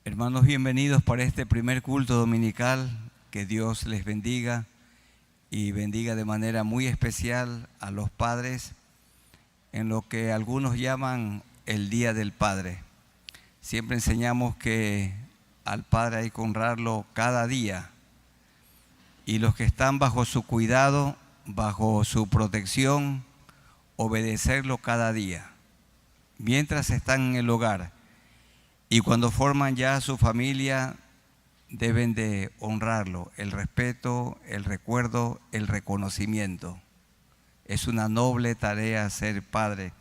Hermanos, bienvenidos para este primer culto dominical. Que Dios les bendiga y bendiga de manera muy especial a los padres en lo que algunos llaman el Día del Padre. Siempre enseñamos que al Padre hay que honrarlo cada día, y los que están bajo su cuidado, bajo su protección, obedecerlo cada día, mientras están en el hogar. Y cuando forman ya su familia, deben de honrarlo, el respeto, el recuerdo, el reconocimiento. Es una noble tarea ser padre,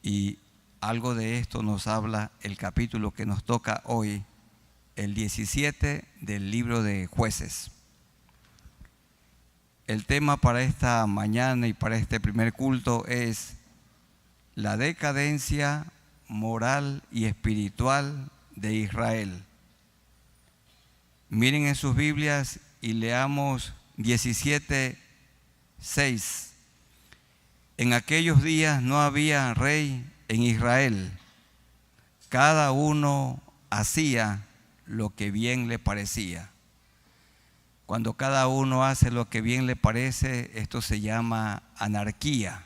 y algo de esto nos habla el capítulo que nos toca hoy, el 17 del libro de Jueces. El tema para esta mañana y para este primer culto es la decadencia moral y espiritual de Israel. Miren en sus Biblias y leamos 17:6. En aquellos días no había rey en Israel. Cada uno hacía lo que bien le parecía. Cuando cada uno hace lo que bien le parece, esto se llama anarquía.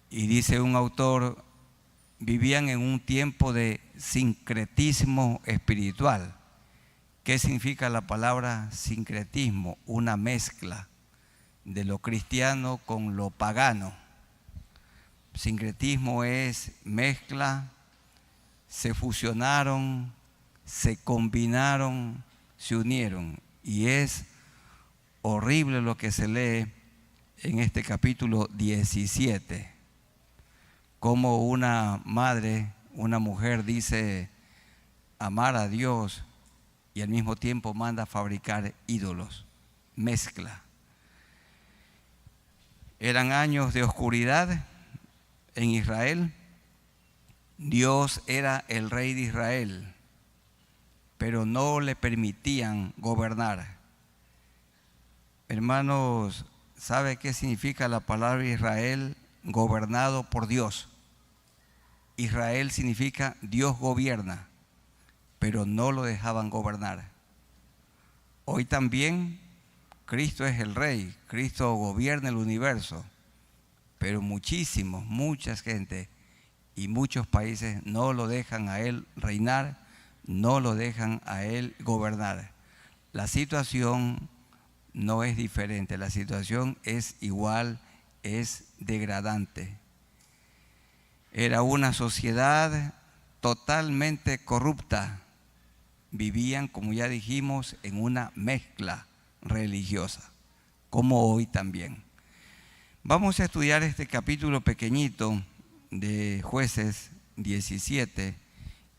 Y dice un autor, vivían en un tiempo de sincretismo espiritual. ¿Qué significa la palabra sincretismo? Una mezcla de lo cristiano con lo pagano. Sincretismo es mezcla, se fusionaron, se combinaron, se unieron. Y es horrible lo que se lee en este capítulo 17. Como una madre, una mujer dice amar a Dios y al mismo tiempo manda a fabricar ídolos. Mezcla. Eran años de oscuridad en Israel. Dios era el rey de Israel, pero no le permitían gobernar. Hermanos, ¿sabe qué significa la palabra Israel? Gobernado por Dios. Israel significa Dios gobierna, pero no lo dejaban gobernar. Hoy también Cristo es el rey, Cristo gobierna el universo, pero mucha gente y muchos países no lo dejan a Él reinar, no lo dejan a Él gobernar. La situación no es diferente, la situación es igual, es degradante. Era una sociedad totalmente corrupta. Vivían, como ya dijimos, en una mezcla religiosa, como hoy también. Vamos a estudiar este capítulo pequeñito de Jueces 17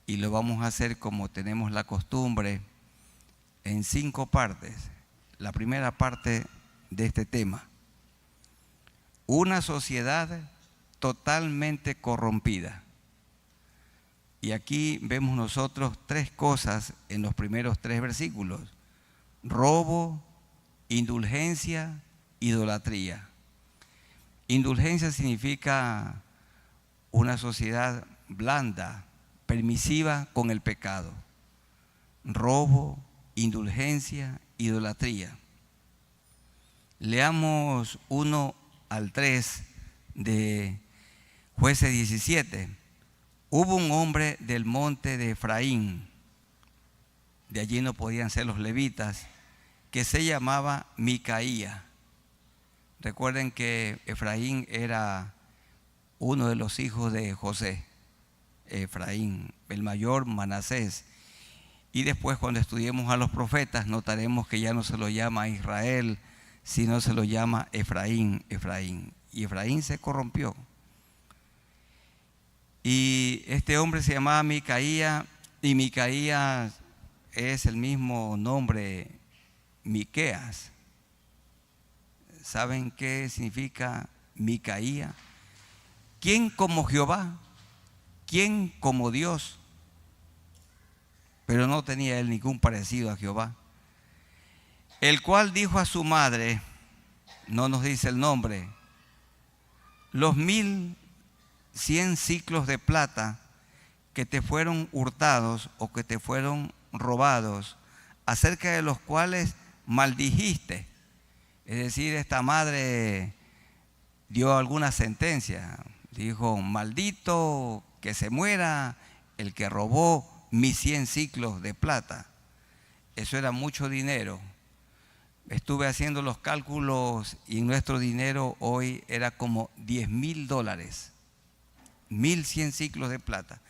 y lo vamos a hacer como tenemos la costumbre, en 5 partes. La primera parte de este tema: una sociedad totalmente corrompida. Y aquí vemos nosotros 3 cosas en los primeros 3 versículos: robo, indulgencia, idolatría. Indulgencia significa una sociedad blanda, permisiva con el pecado. Robo, indulgencia, idolatría. Leamos 1 al 3 de Jueces 17. Hubo un hombre del monte de Efraín, de allí no podían ser los levitas, que se llamaba Micaía. Recuerden que Efraín era uno de los hijos de José. Efraín, el mayor Manasés. Y después, cuando estudiemos a los profetas, notaremos que ya no se lo llama Israel, sino se lo llama Efraín. Y Efraín se corrompió. Y este hombre se llamaba Micaía, y Micaía es el mismo nombre Miqueas. ¿Saben qué significa Micaía? ¿Quién como Jehová? ¿Quién como Dios? Pero no tenía él ningún parecido a Jehová. El cual dijo a su madre, no nos dice el nombre, los 1100 siclos de plata que te fueron hurtados o que te fueron robados, acerca de los cuales maldijiste. Es decir, esta madre dio alguna sentencia, dijo: maldito que se muera el que robó mis 100 siclos de plata. Eso era mucho dinero. Estuve haciendo los cálculos y nuestro dinero hoy era como $10,000, 1100 siclos de plata.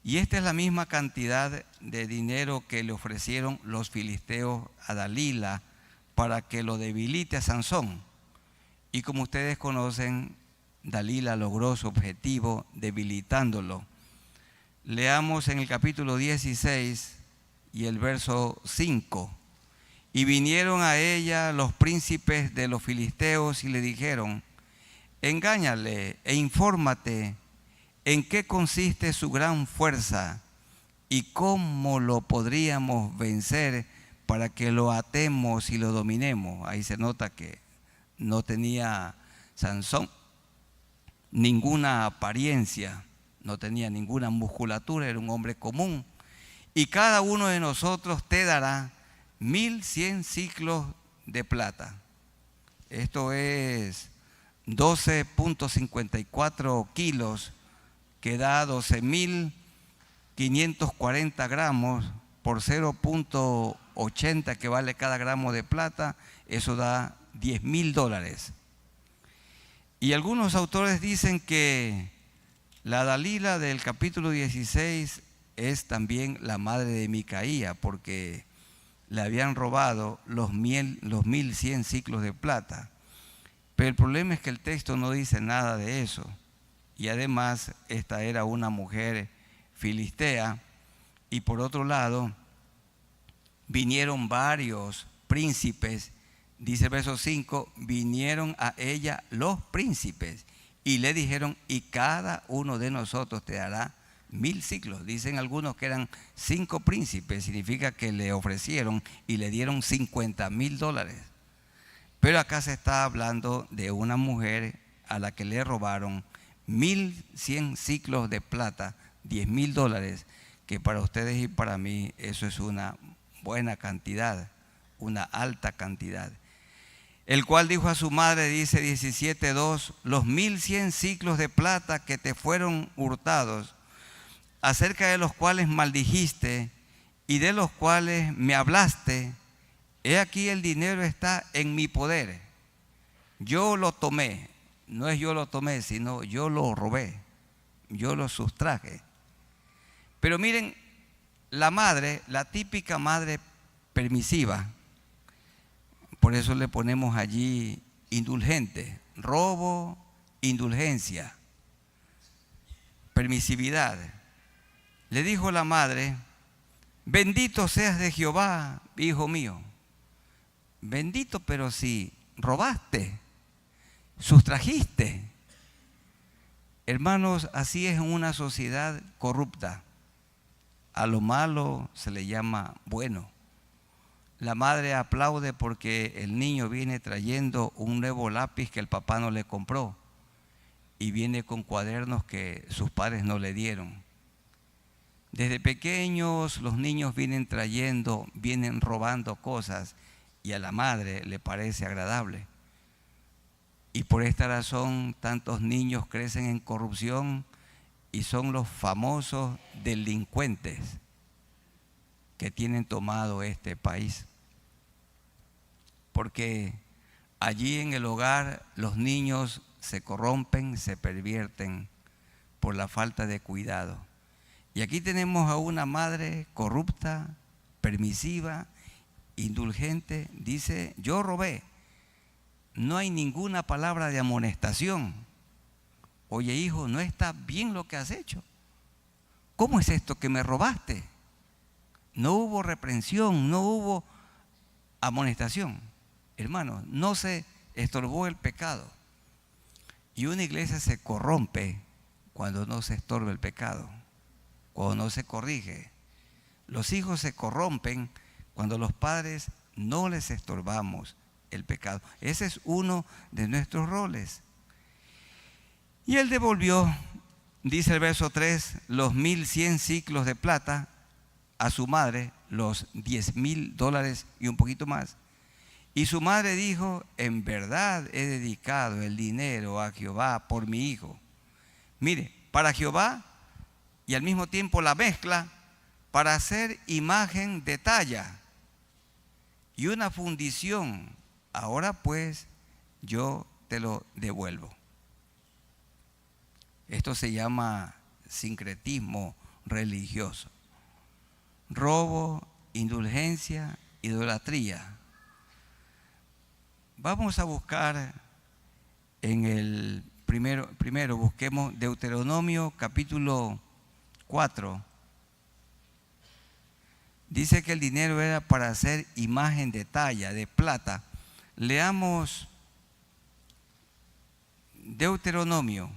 Y esta es la misma cantidad de dinero que le ofrecieron los filisteos a Dalila para que lo debilite a Sansón. Y como ustedes conocen, Dalila logró su objetivo debilitándolo. Leamos en el capítulo 16 y el verso 5. Y vinieron a ella los príncipes de los filisteos y le dijeron: engáñale e infórmate en qué consiste su gran fuerza y cómo lo podríamos vencer para que lo atemos y lo dominemos. Ahí se nota que no tenía Sansón ninguna apariencia, no tenía ninguna musculatura, era un hombre común. Y cada uno de nosotros te dará 1100 siclos de plata. Esto es 12.54 kilos, que da 12.540 gramos por 0.80 que vale cada gramo de plata. Eso da $10,000. Y algunos autores dicen que la Dalila del capítulo 16 es también la madre de Micaía, porque le habían robado los 1100 siclos de plata. Pero el problema es que el texto no dice nada de eso. Y además esta era una mujer filistea. Y por otro lado, vinieron varios príncipes. Dice el verso 5, vinieron a ella los príncipes y le dijeron: y cada uno de nosotros te dará 1000 siclos. Dicen algunos que eran 5 príncipes, significa que le ofrecieron y le dieron $50,000. Pero acá se está hablando de una mujer a la que le robaron 1100 siclos de plata, $10,000, que para ustedes y para mí eso es una buena cantidad, una alta cantidad. El cual dijo a su madre, dice 17:2, los 1100 siclos de plata que te fueron hurtados, acerca de los cuales maldijiste y de los cuales me hablaste, he aquí el dinero está en mi poder. Yo lo tomé, no es yo lo tomé, sino yo lo robé, yo lo sustraje. Pero miren, la madre, la típica madre permisiva, por eso le ponemos allí indulgente, robo, indulgencia, permisividad. Le dijo la madre: bendito seas de Jehová, hijo mío. Bendito, pero si robaste, sustrajiste. Hermanos, así es en una sociedad corrupta. A lo malo se le llama bueno. La madre aplaude porque el niño viene trayendo un nuevo lápiz que el papá no le compró y viene con cuadernos que sus padres no le dieron. Desde pequeños los niños vienen trayendo, vienen robando cosas y a la madre le parece agradable. Y por esta razón tantos niños crecen en corrupción y son los famosos delincuentes que tienen tomado este país. Porque allí en el hogar los niños se corrompen, se pervierten por la falta de cuidado. Y aquí tenemos a una madre corrupta, permisiva, indulgente. Dice: yo robé. No hay ninguna palabra de amonestación. Oye, hijo, no está bien lo que has hecho. ¿Cómo es esto que me robaste? No hubo reprensión, no hubo amonestación. Hermanos, no se estorbó el pecado. Y una iglesia se corrompe cuando no se estorba el pecado, cuando no se corrige. Los hijos se corrompen cuando los padres no les estorbamos el pecado. Ese es uno de nuestros roles. Y él devolvió, dice el verso 3, los 1,100 siclos de plata a su madre, los $10,000 y un poquito más. Y su madre dijo: en verdad he dedicado el dinero a Jehová por mi hijo. Mire, para Jehová, y al mismo tiempo la mezcla para hacer imagen de talla y una fundición. Ahora pues yo te lo devuelvo. Esto se llama sincretismo religioso. Robo, indulgencia, idolatría. Vamos a buscar en el primero busquemos Deuteronomio capítulo 4. Dice que el dinero era para hacer imagen de talla, de plata. Leamos Deuteronomio,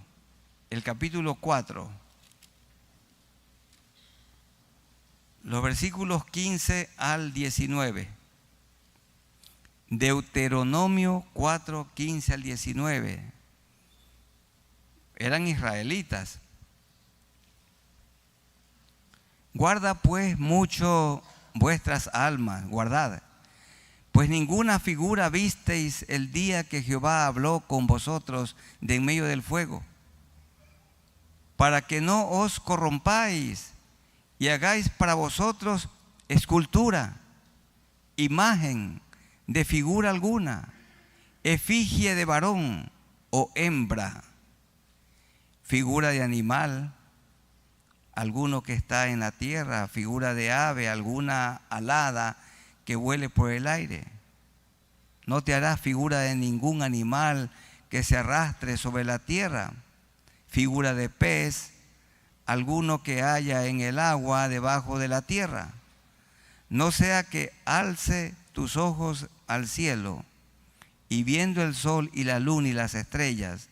el capítulo 4, los versículos 15 al 19. Deuteronomio 4, 15 al 19. Eran israelitas. Guarda pues mucho vuestras almas, guardad, pues ninguna figura visteis el día que Jehová habló con vosotros de en medio del fuego, para que no os corrompáis y hagáis para vosotros escultura, imagen de figura alguna, efigie de varón o hembra, figura de animal, alguno que está en la tierra, figura de ave, alguna alada que vuele por el aire. No te harás figura de ningún animal que se arrastre sobre la tierra, figura de pez, alguno que haya en el agua debajo de la tierra. No sea que alce tus ojos al cielo y viendo el sol y la luna y las estrellas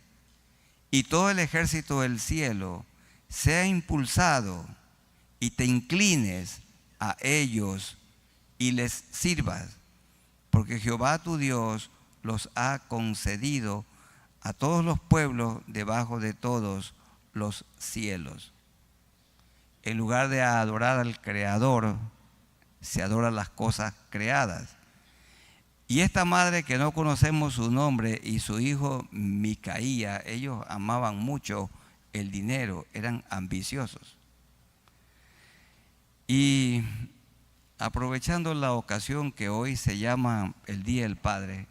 y todo el ejército del cielo sea impulsado y te inclines a ellos y les sirvas, porque Jehová tu Dios los ha concedido a todos los pueblos debajo de todos los cielos. En lugar de adorar al Creador, se adoran las cosas creadas. Y esta madre, que no conocemos su nombre, y su hijo Micaía, ellos amaban mucho el dinero, eran ambiciosos. Y aprovechando la ocasión que hoy se llama el Día del Padre,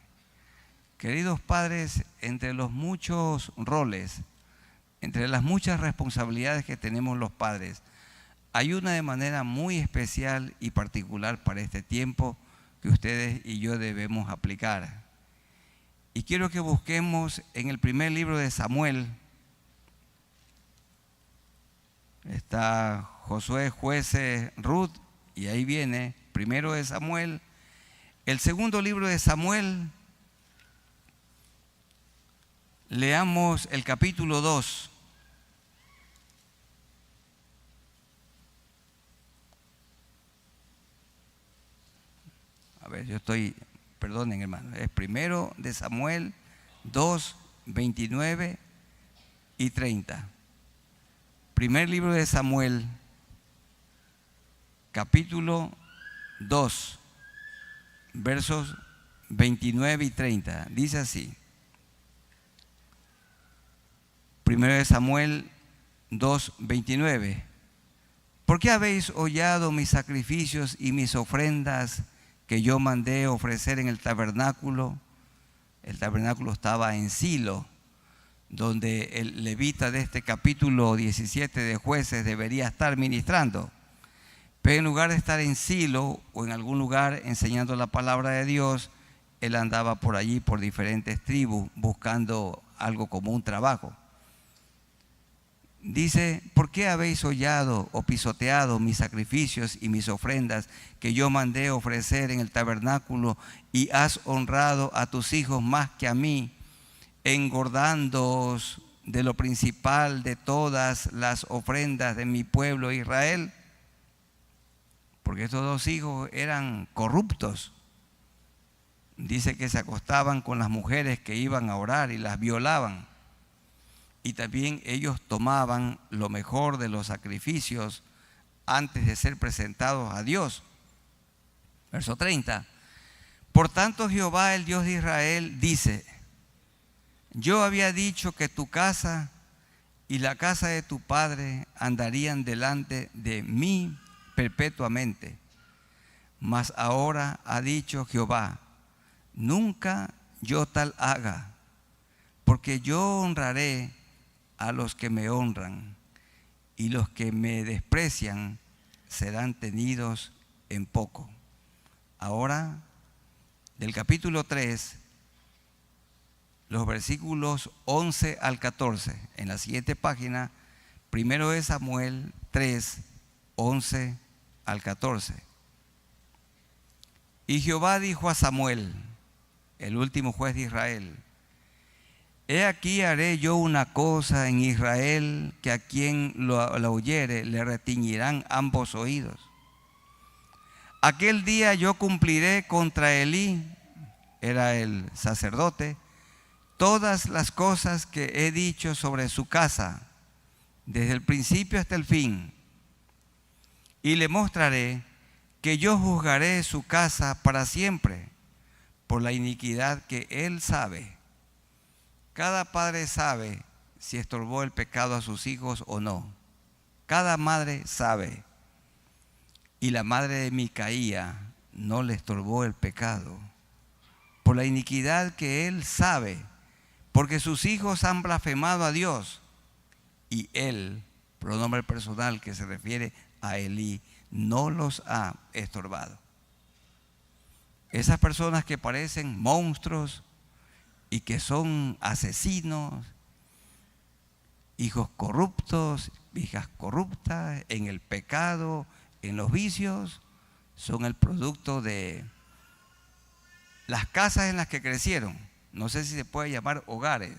queridos padres, entre los muchos roles, entre las muchas responsabilidades que tenemos los padres, hay una de manera muy especial y particular para este tiempo que ustedes y yo debemos aplicar. Y quiero que busquemos en el primer libro de Samuel. Está Josué, Jueces, Ruth, y ahí viene primero de Samuel. El segundo libro de Samuel, leamos el capítulo 2. A ver, perdonen hermano, es primero de Samuel 2, 29 y 30. Primer libro de Samuel, capítulo 2, versos 29 y 30. Dice así. Primero de Samuel 2, 29. ¿Por qué habéis hollado mis sacrificios y mis ofrendas que yo mandé ofrecer en el tabernáculo? El tabernáculo estaba en Silo, donde el levita de este capítulo 17 de Jueces debería estar ministrando. Pero en lugar de estar en Silo o en algún lugar enseñando la palabra de Dios, él andaba por allí, por diferentes tribus, buscando algo como un trabajo. Dice: ¿por qué habéis hollado o pisoteado mis sacrificios y mis ofrendas que yo mandé ofrecer en el tabernáculo, y has honrado a tus hijos más que a mí, engordándoos de lo principal de todas las ofrendas de mi pueblo Israel? Porque estos dos hijos eran corruptos. Dice que se acostaban con las mujeres que iban a orar y las violaban. y también ellos tomaban lo mejor de los sacrificios antes de ser presentados a Dios. Verso 30. Por tanto, Jehová, el Dios de Israel, dice: yo había dicho que tu casa y la casa de tu padre andarían delante de mí perpetuamente. Mas ahora ha dicho Jehová: nunca yo tal haga, porque yo honraré a los que me honran, y los que me desprecian serán tenidos en poco. Ahora, del capítulo 3, los versículos 11 al 14, en la siguiente página, primero de Samuel 3, 11 al 14. Y Jehová dijo a Samuel, el último juez de Israel: he aquí haré yo una cosa en Israel, que a quien la oyere le retiñirán ambos oídos. Aquel día yo cumpliré contra Elí, era el sacerdote, todas las cosas que he dicho sobre su casa, desde el principio hasta el fin. Y le mostraré que yo juzgaré su casa para siempre, por la iniquidad que él sabe. Cada padre sabe si estorbó el pecado a sus hijos o no. Cada madre sabe. Y la madre de Micaía no le estorbó el pecado, por la iniquidad que él sabe, porque sus hijos han blasfemado a Dios. Y él, pronombre personal que se refiere a Elí, no los ha estorbado. Esas personas que parecen monstruos y que son asesinos, hijos corruptos, hijas corruptas, en el pecado, en los vicios, son el producto de las casas en las que crecieron. No sé si se puede llamar hogares.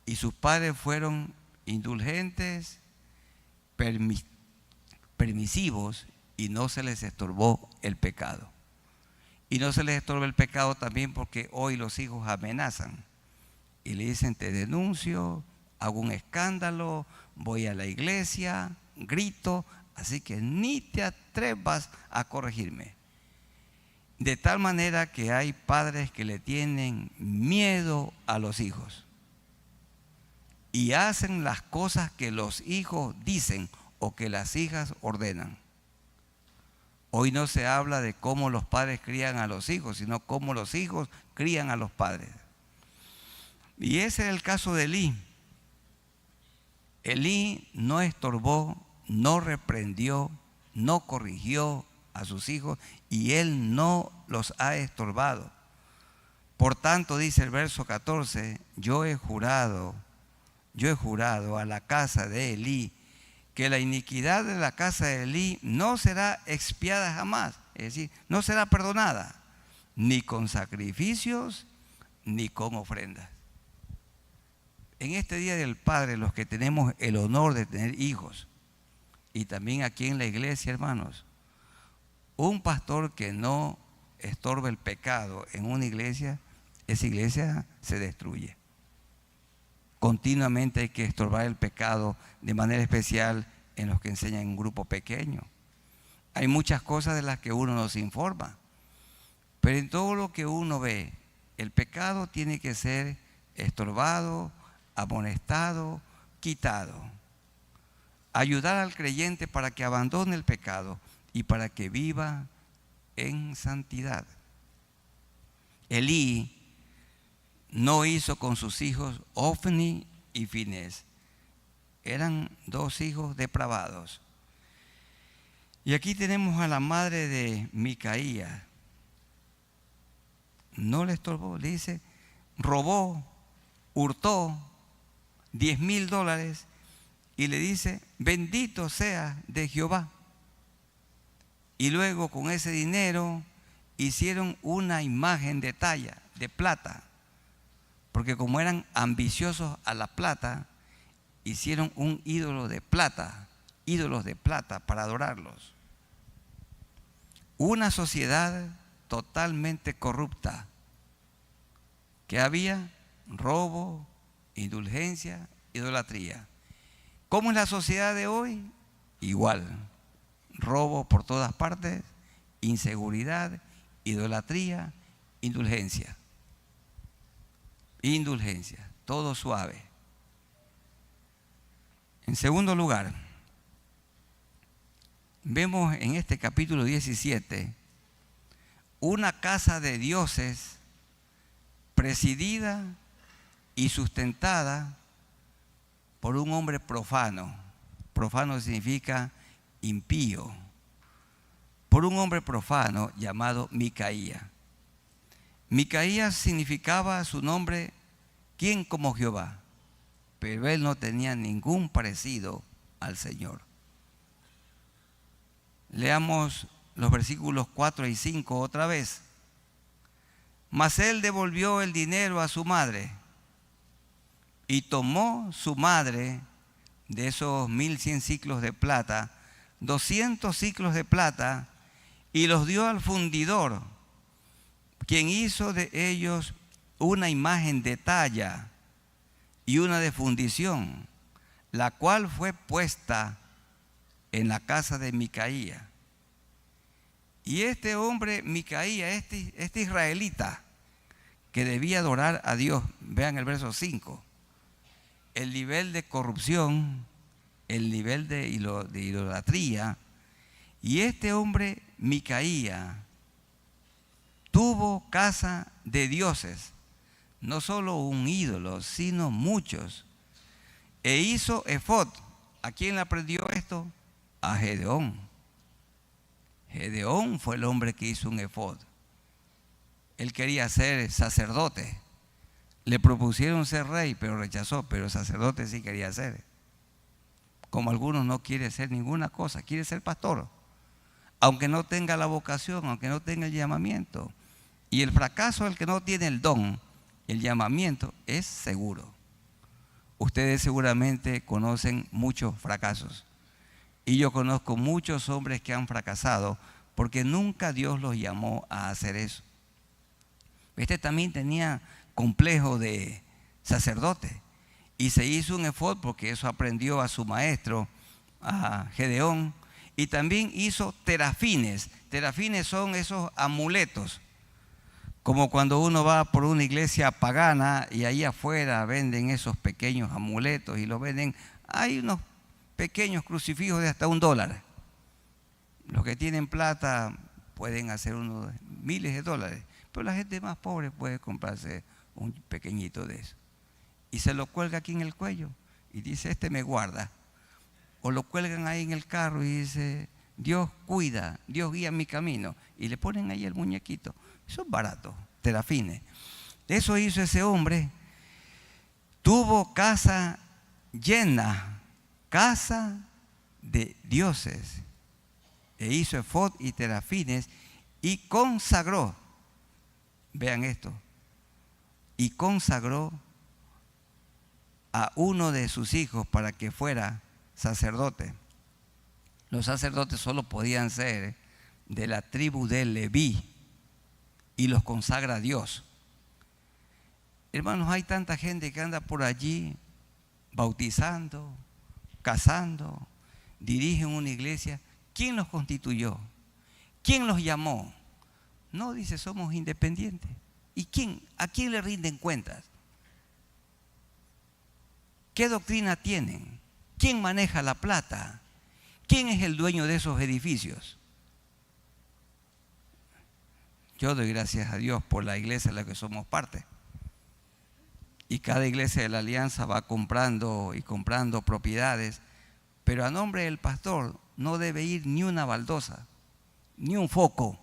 Y sus padres fueron indulgentes, permisivos, y no se les estorbó el pecado. Y no se les estorba el pecado también porque hoy los hijos amenazan y le dicen: te denuncio, hago un escándalo, voy a la iglesia, grito, así que ni te atrevas a corregirme. De tal manera que hay padres que le tienen miedo a los hijos y hacen las cosas que los hijos dicen o que las hijas ordenan. Hoy no se habla de cómo los padres crían a los hijos, sino cómo los hijos crían a los padres. Y ese es el caso de Elí. Elí no estorbó, no reprendió, no corrigió a sus hijos, y él no los ha estorbado. Por tanto, dice el verso 14, yo he jurado a la casa de Elí que la iniquidad de la casa de Elí no será expiada jamás, es decir, no será perdonada, ni con sacrificios, ni con ofrendas. En este Día del Padre, los que tenemos el honor de tener hijos, y también aquí en la iglesia, hermanos, un pastor que no estorbe el pecado en una iglesia, esa iglesia se destruye. Continuamente hay que estorbar el pecado, de manera especial en los que enseñan en un grupo pequeño. Hay muchas cosas de las que uno no se informa, pero en todo lo que uno ve, el pecado tiene que ser estorbado, amonestado, quitado. Ayudar al creyente para que abandone el pecado y para que viva en santidad. Elí no hizo con sus hijos Ofni y Finés. Eran dos hijos depravados. Y aquí tenemos a la madre de Micaía. No le estorbó, le dice, robó, hurtó $10,000 y le dice: bendito sea de Jehová. Y luego con ese dinero hicieron una imagen de talla, de plata, porque como eran ambiciosos a la plata, hicieron un ídolos de plata para adorarlos. Una sociedad totalmente corrupta, que había robo, indulgencia idolatría. ¿Cómo es la sociedad de hoy? Igual. Robo por todas partes, inseguridad, idolatría, indulgencia. Indulgencia, todo suave. En segundo lugar, vemos en este capítulo 17 una casa de dioses presidida y sustentada por un hombre profano. Profano significa impío. Por un hombre profano llamado Micaías. Micaías significaba su nombre, ¿quién como Jehová? Pero él no tenía ningún parecido al Señor. Leamos los versículos 4 y 5 otra vez. Mas él devolvió el dinero a su madre y tomó su madre de esos 1100 siclos de plata, 200 siclos de plata, y los dio al fundidor, quien hizo de ellos una imagen de talla y una de fundición, la cual fue puesta en la casa de Micaías. Y este hombre, Micaías, este israelita, que debía adorar a Dios, vean el verso 5, el nivel de corrupción, el nivel de idolatría, y este hombre, Micaías, tuvo casa de dioses, no solo un ídolo, sino muchos, e hizo efod. ¿A quién le aprendió esto? A Gedeón. Gedeón fue el hombre que hizo un efod. Él quería ser sacerdote. Le propusieron ser rey, pero rechazó, pero sacerdote sí quería ser. Como algunos no quieren ser ninguna cosa, quiere ser pastor. Aunque no tenga la vocación, aunque no tenga el llamamiento. Y el fracaso del que no tiene el don, el llamamiento, es seguro. Ustedes seguramente conocen muchos fracasos. Y yo conozco muchos hombres que han fracasado porque nunca Dios los llamó a hacer eso. Este también tenía complejo de sacerdote y se hizo un efod porque eso aprendió a su maestro, a Gedeón, y también hizo terafines. Terafines son esos amuletos, como cuando uno va por una iglesia pagana y ahí afuera venden esos pequeños amuletos y los venden. Hay unos pequeños crucifijos de hasta $1. Los que tienen plata pueden hacer unos miles de dólares, pero la gente más pobre puede comprarse un pequeñito de eso. Y se lo cuelga aquí en el cuello y dice, este me guarda. O lo cuelgan ahí en el carro y dice, Dios cuida, Dios guía mi camino. Y le ponen ahí el muñequito. Eso es barato, terafines. Eso hizo ese hombre. Tuvo casa llena, casa de dioses. E hizo efod y terafines y consagró. Vean esto. Y consagró a uno de sus hijos para que fuera sacerdote. Los sacerdotes solo podían ser de la tribu de Leví y los consagra a Dios. Hermanos, hay tanta gente que anda por allí bautizando, casando, dirigen una iglesia. ¿Quién los constituyó? ¿Quién los llamó? No, dice, somos independientes. ¿Y a quién le rinden cuentas? ¿Qué doctrina tienen? ¿Quién maneja la plata? ¿Quién es el dueño de esos edificios? Yo doy gracias a Dios por la iglesia de la que somos parte. Y cada iglesia de la alianza va comprando y comprando propiedades, pero a nombre del pastor no debe ir ni una baldosa, ni un foco,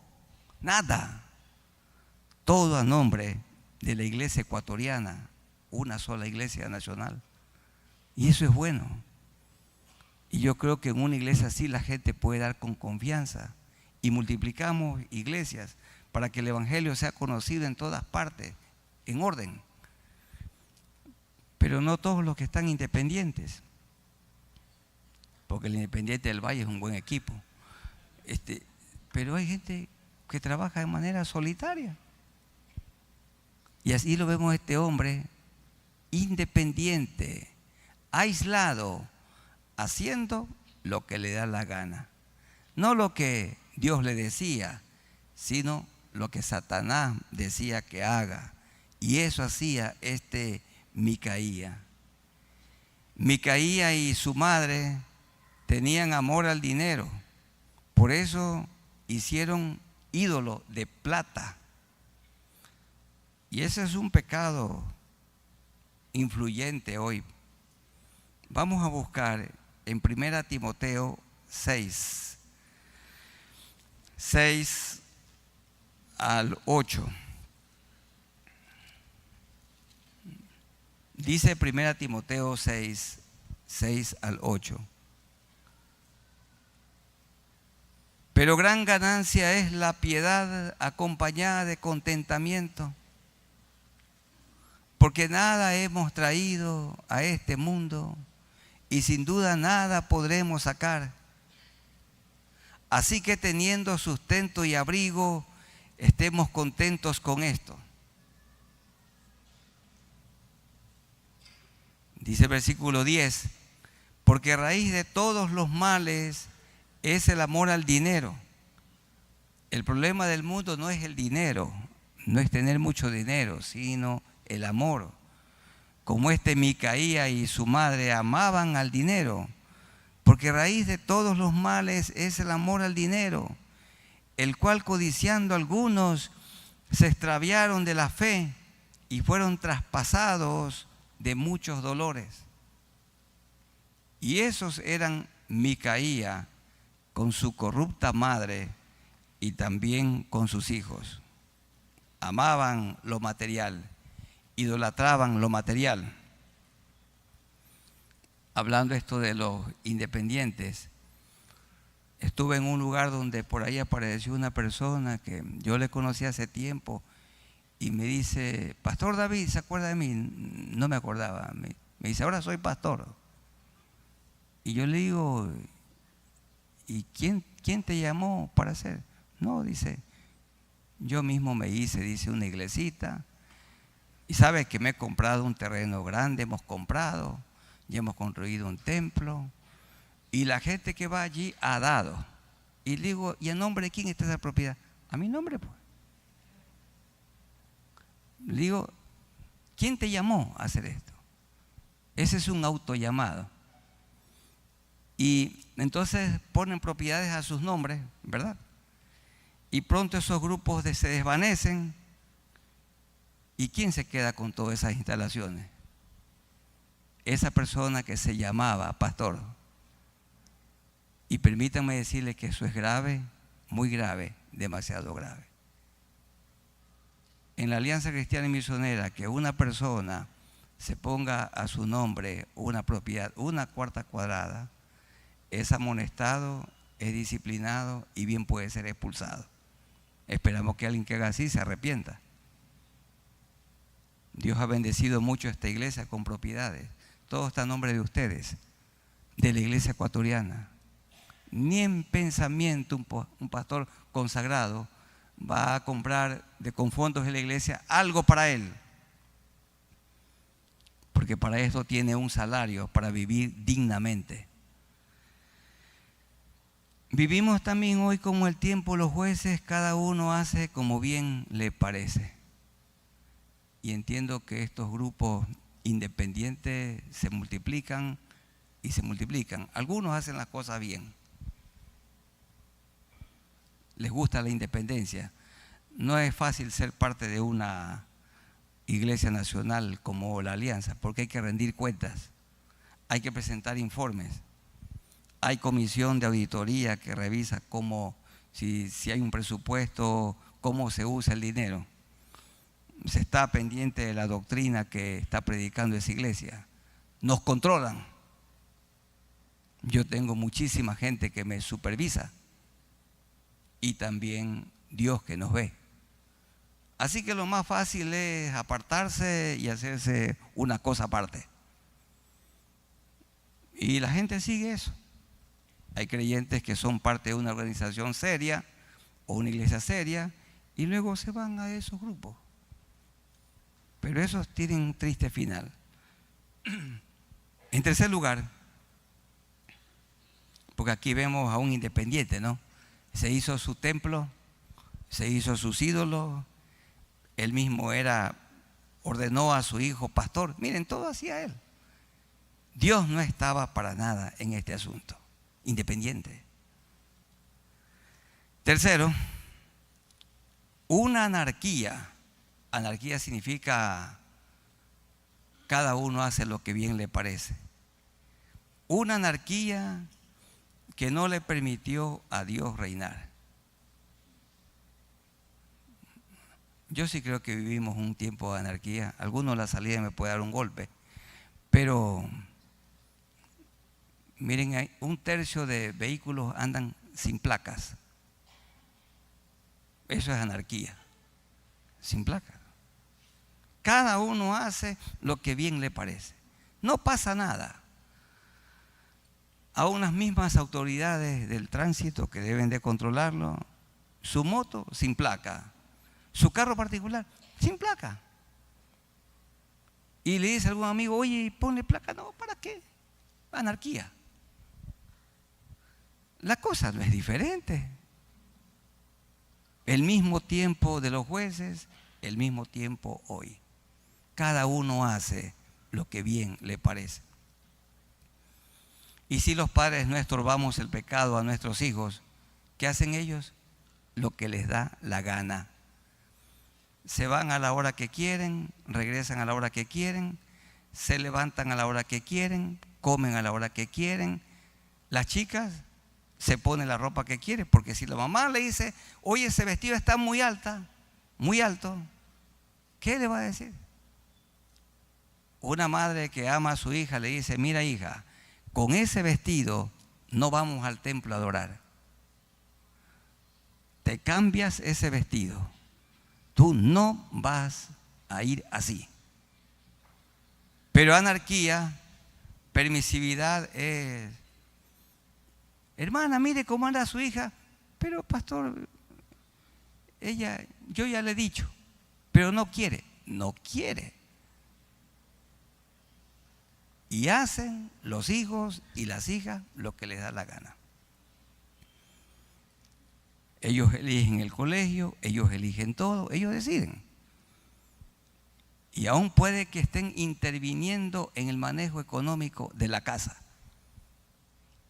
nada. Todo a nombre de la iglesia ecuatoriana, una sola iglesia nacional. Y eso es bueno. Y yo creo que en una iglesia así la gente puede dar con confianza. Y multiplicamos iglesias para que el evangelio sea conocido en todas partes, en orden. Pero no todos los que están independientes. Porque el Independiente del Valle es un buen equipo. Pero hay gente que trabaja de manera solitaria. Y así lo vemos este hombre independiente, aislado, haciendo lo que le da la gana. No lo que Dios le decía, sino lo que Satanás decía que haga. Y eso hacía Micaía. Micaía y su madre tenían amor al dinero. Por eso hicieron ídolo de plata. Y ese es un pecado influyente hoy. Vamos a buscar en 1 Timoteo 6, 6 al 8. Dice 1 Timoteo 6, 6 al 8. Pero gran ganancia es la piedad acompañada de contentamiento, porque nada hemos traído a este mundo y sin duda nada podremos sacar. Así que teniendo sustento y abrigo, estemos contentos con esto. Dice el versículo 10, porque raíz de todos los males es el amor al dinero. El problema del mundo no es el dinero, no es tener mucho dinero, sino el amor. Como Micaía y su madre amaban al dinero, porque raíz de todos los males es el amor al dinero, el cual codiciando algunos se extraviaron de la fe y fueron traspasados de muchos dolores. Y esos eran Micaía con su corrupta madre y también con sus hijos. Amaban lo material, idolatraban lo material. Hablando esto de los independientes, estuve en un lugar donde por ahí apareció una persona que yo le conocí hace tiempo y me dice, Pastor David, ¿se acuerda de mí? No me acordaba. Me dice, ahora soy pastor. Y yo le digo, ¿y quién te llamó para hacer? No, dice, yo mismo me hice, dice, una iglesita. Y sabe que me he comprado un terreno grande, hemos comprado, ya hemos construido un templo. Y la gente que va allí ha dado. Y le digo, ¿y a nombre de quién está esa propiedad? A mi nombre, pues. Le digo, ¿quién te llamó a hacer esto? Ese es un autollamado. Y entonces ponen propiedades a sus nombres, ¿verdad? Y pronto esos grupos se desvanecen. ¿Y quién se queda con todas esas instalaciones? Esa persona que se llamaba pastor. Y permítanme decirle que eso es grave, muy grave, demasiado grave. En la Alianza Cristiana y Misionera, que una persona se ponga a su nombre una propiedad, una cuarta cuadrada, es amonestado, es disciplinado y bien puede ser expulsado. Esperamos que alguien que haga así se arrepienta. Dios ha bendecido mucho esta iglesia con propiedades. Todo está a nombre de ustedes, de la iglesia ecuatoriana. Ni en pensamiento un pastor consagrado va a comprar con fondos de la iglesia algo para él. Porque para eso tiene un salario, para vivir dignamente. Vivimos también hoy como el tiempo, los jueces, cada uno hace como bien le parece. Y entiendo que estos grupos independientes se multiplican y se multiplican. Algunos hacen las cosas bien. Les gusta la independencia. No es fácil ser parte de una iglesia nacional como la Alianza, porque hay que rendir cuentas, hay que presentar informes, hay comisión de auditoría que revisa cómo, si hay un presupuesto, cómo se usa el dinero. Se está pendiente de la doctrina que está predicando esa iglesia. Nos controlan. Yo tengo muchísima gente que me supervisa y también Dios que nos ve. Así que lo más fácil es apartarse y hacerse una cosa aparte. Y la gente sigue eso. Hay creyentes que son parte de una organización seria o una iglesia seria y luego se van a esos grupos. Pero esos tienen un triste final. En tercer lugar, porque aquí vemos a un independiente, ¿no? Se hizo su templo, se hizo sus ídolos, él mismo ordenó a su hijo pastor. Miren, todo hacía él. Dios no estaba para nada en este asunto, independiente. Tercero, una anarquía. Anarquía significa cada uno hace lo que bien le parece. Una anarquía que no le permitió a Dios reinar. Yo sí creo que vivimos un tiempo de anarquía. Algunos la salida me puede dar un golpe, pero miren, un tercio de vehículos andan sin placas. Eso es anarquía, sin placas. Cada uno hace lo que bien le parece. No pasa nada. A unas mismas autoridades del tránsito que deben de controlarlo, su moto sin placa, su carro particular sin placa. Y le dice a algún amigo, oye, ponle placa. No, ¿para qué? Anarquía. La cosa no es diferente. El mismo tiempo de los jueces, el mismo tiempo hoy. Cada uno hace lo que bien le parece. Y si los padres no estorbamos el pecado a nuestros hijos, ¿qué hacen ellos? Lo que les da la gana. Se van a la hora que quieren, regresan a la hora que quieren, se levantan a la hora que quieren, comen a la hora que quieren. Las chicas se ponen la ropa que quieren, porque si la mamá le dice, oye, ese vestido está muy alto, ¿qué le va a decir? Una madre que ama a su hija le dice, mira hija, con ese vestido no vamos al templo a adorar. Te cambias ese vestido. Tú no vas a ir así. Pero anarquía, permisividad es, hermana, mire cómo anda su hija. Pero pastor, yo ya le he dicho, pero no quiere. Y hacen los hijos y las hijas lo que les da la gana. Ellos eligen el colegio, ellos eligen todo, ellos deciden. Y aún puede que estén interviniendo en el manejo económico de la casa.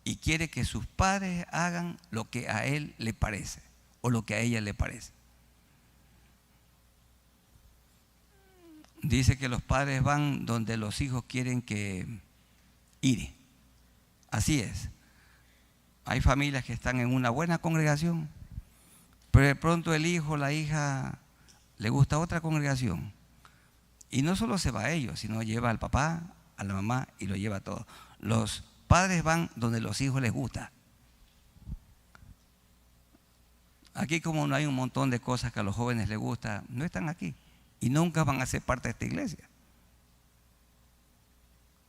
Y quiere que sus padres hagan lo que a él le parece o lo que a ella le parece. Dice que los padres van donde los hijos quieren que ir. Así es. Hay familias que están en una buena congregación, pero de pronto el hijo o la hija le gusta otra congregación. Y no solo se va a ellos, sino lleva al papá, a la mamá y lo lleva a todos. Los padres van donde los hijos les gusta. Aquí como no hay un montón de cosas que a los jóvenes les gusta, no están aquí. Y nunca van a ser parte de esta iglesia.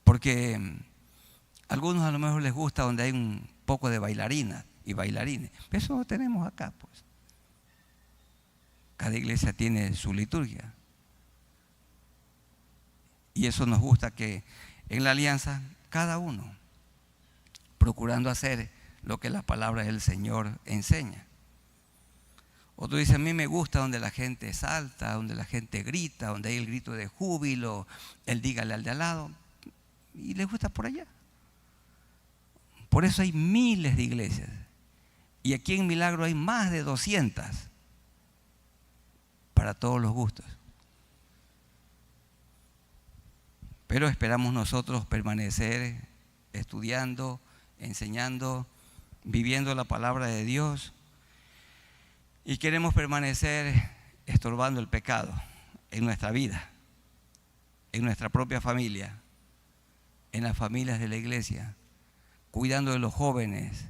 Porque a algunos a lo mejor les gusta donde hay un poco de bailarinas y bailarines. Pero eso lo tenemos acá, pues. Cada iglesia tiene su liturgia. Y eso nos gusta, que en la alianza cada uno procurando hacer lo que la palabra del Señor enseña. Otro dice, a mí me gusta donde la gente salta, donde la gente grita, donde hay el grito de júbilo, el dígale al de al lado, y les gusta por allá. Por eso hay miles de iglesias. Y aquí en Milagro hay más de 200 para todos los gustos. Pero esperamos nosotros permanecer estudiando, enseñando, viviendo la palabra de Dios. Y queremos permanecer estorbando el pecado en nuestra vida, en nuestra propia familia, en las familias de la iglesia, cuidando de los jóvenes,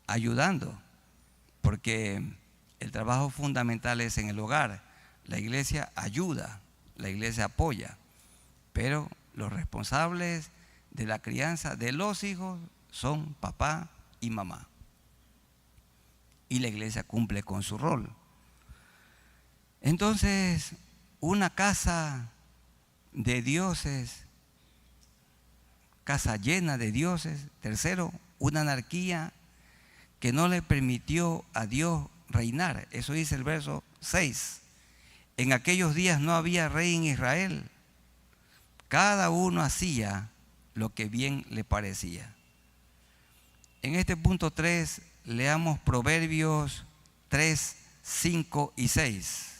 ayudando, porque el trabajo fundamental es en el hogar. La iglesia ayuda, la iglesia apoya, pero los responsables de la crianza de los hijos son papá y mamá. Y la iglesia cumple con su rol. Entonces, una casa de dioses casa llena de dioses. Tercero, una anarquía que no le permitió a Dios reinar. Eso dice el verso 6. En aquellos días no había rey en Israel. Cada uno hacía lo que bien le parecía. En este punto 3, leamos Proverbios 3, 5 y 6.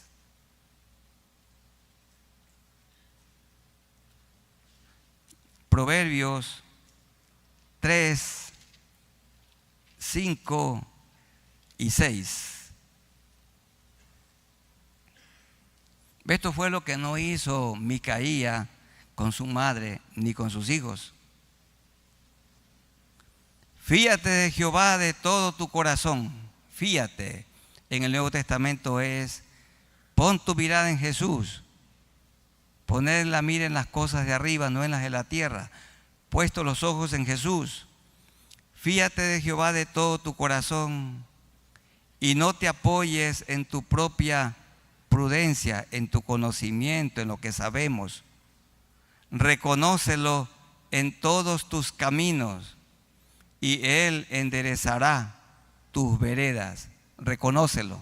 Proverbios 3, 5 y 6. Esto fue lo que no hizo Micaía con su madre ni con sus hijos. Fíate de Jehová de todo tu corazón. Fíate. En el Nuevo Testamento es: pon tu mirada en Jesús. Poner la mira en las cosas de arriba, no en las de la tierra. Puesto los ojos en Jesús. Fíate de Jehová de todo tu corazón y no te apoyes en tu propia prudencia, en tu conocimiento, en lo que sabemos. Reconócelo en todos tus caminos y Él enderezará tus veredas. Reconócelo.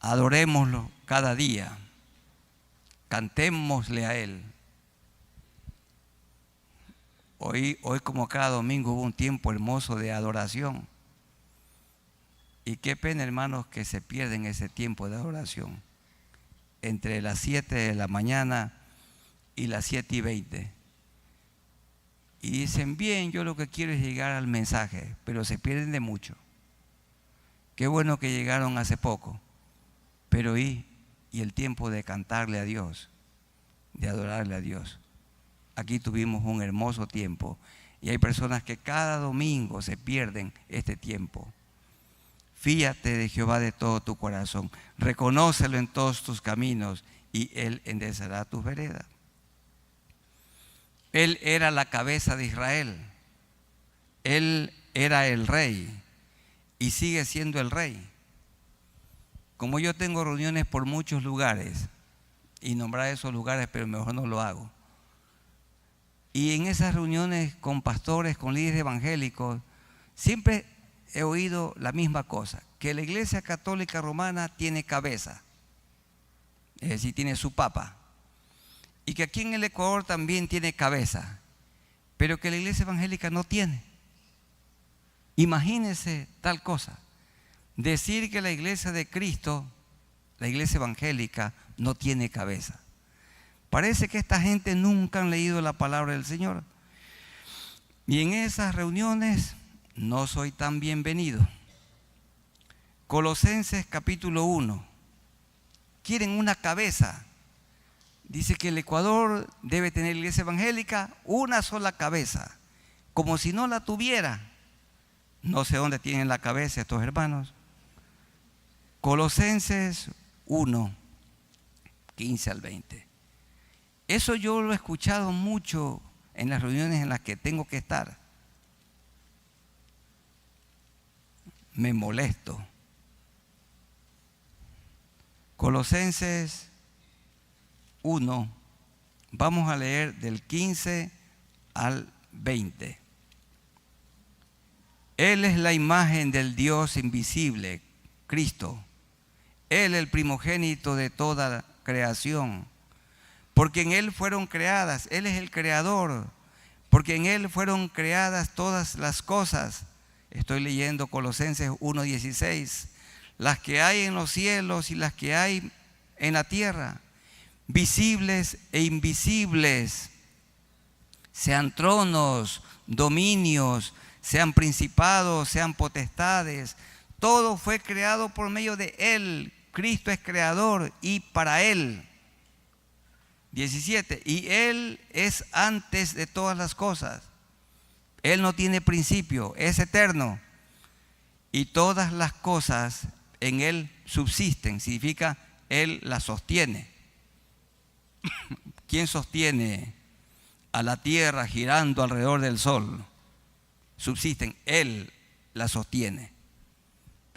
Adorémoslo cada día. Cantémosle a Él. Hoy como cada domingo hubo un tiempo hermoso de adoración. Y qué pena, hermanos, que se pierden ese tiempo de adoración. Entre las 7 de la mañana y las 7:20. Y dicen: bien, yo lo que quiero es llegar al mensaje, pero se pierden de mucho. Qué bueno que llegaron hace poco, pero y el tiempo de cantarle a Dios, de adorarle a Dios. Aquí tuvimos un hermoso tiempo y hay personas que cada domingo se pierden este tiempo. Fíate de Jehová de todo tu corazón, reconócelo en todos tus caminos y Él enderezará tus veredas. Él era la cabeza de Israel. Él era el rey y sigue siendo el rey. Como yo tengo reuniones por muchos lugares y nombrar esos lugares, pero mejor no lo hago. Y en esas reuniones con pastores, con líderes evangélicos, siempre he oído la misma cosa: que la Iglesia Católica Romana tiene cabeza, es decir, tiene su papa. Y que aquí en el Ecuador también tiene cabeza, pero que la Iglesia Evangélica no tiene. Imagínense tal cosa. Decir que la Iglesia de Cristo, la Iglesia Evangélica, no tiene cabeza. Parece que esta gente nunca han leído la palabra del Señor. Y en esas reuniones no soy tan bienvenido. Colosenses capítulo 1. Quieren una cabeza. Dice que el Ecuador debe tener la Iglesia Evangélica una sola cabeza. Como si no la tuviera. No sé dónde tienen la cabeza estos hermanos. Colosenses 1, 15 al 20. Eso yo lo he escuchado mucho en las reuniones en las que tengo que estar. Me molesto. Colosenses 1, vamos a leer del 15 al 20. Él es la imagen del Dios invisible, Cristo. Él el primogénito de toda creación, porque en Él fueron creadas, Él es el creador, porque en Él fueron creadas todas las cosas. Estoy leyendo Colosenses 1:16, las que hay en los cielos y las que hay en la tierra, visibles e invisibles, sean tronos, dominios, sean principados, sean potestades, todo fue creado por medio de Él. Cristo es creador y para Él. 17. Y Él es antes de todas las cosas. Él no tiene principio, es eterno. Y todas las cosas en Él subsisten. Significa Él las sostiene. ¿Quién sostiene a la tierra girando alrededor del sol? Subsisten, Él las sostiene.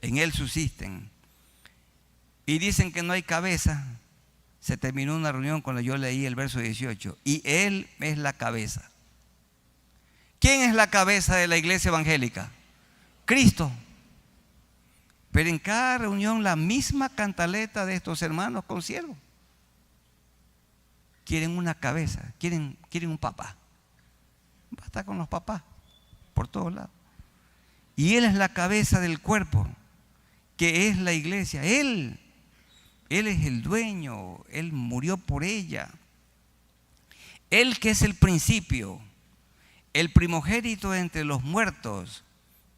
En Él subsisten. Y dicen que no hay cabeza. Se terminó una reunión cuando yo leí el verso 18. Y Él es la cabeza. ¿Quién es la cabeza de la iglesia evangélica? Cristo. Pero en cada reunión la misma cantaleta de estos hermanos consiervos. Quieren una cabeza, quieren un papá. Basta con los papás por todos lados. Y Él es la cabeza del cuerpo, que es la iglesia. Él es el dueño, Él murió por ella. Él que es el principio, el primogénito entre los muertos,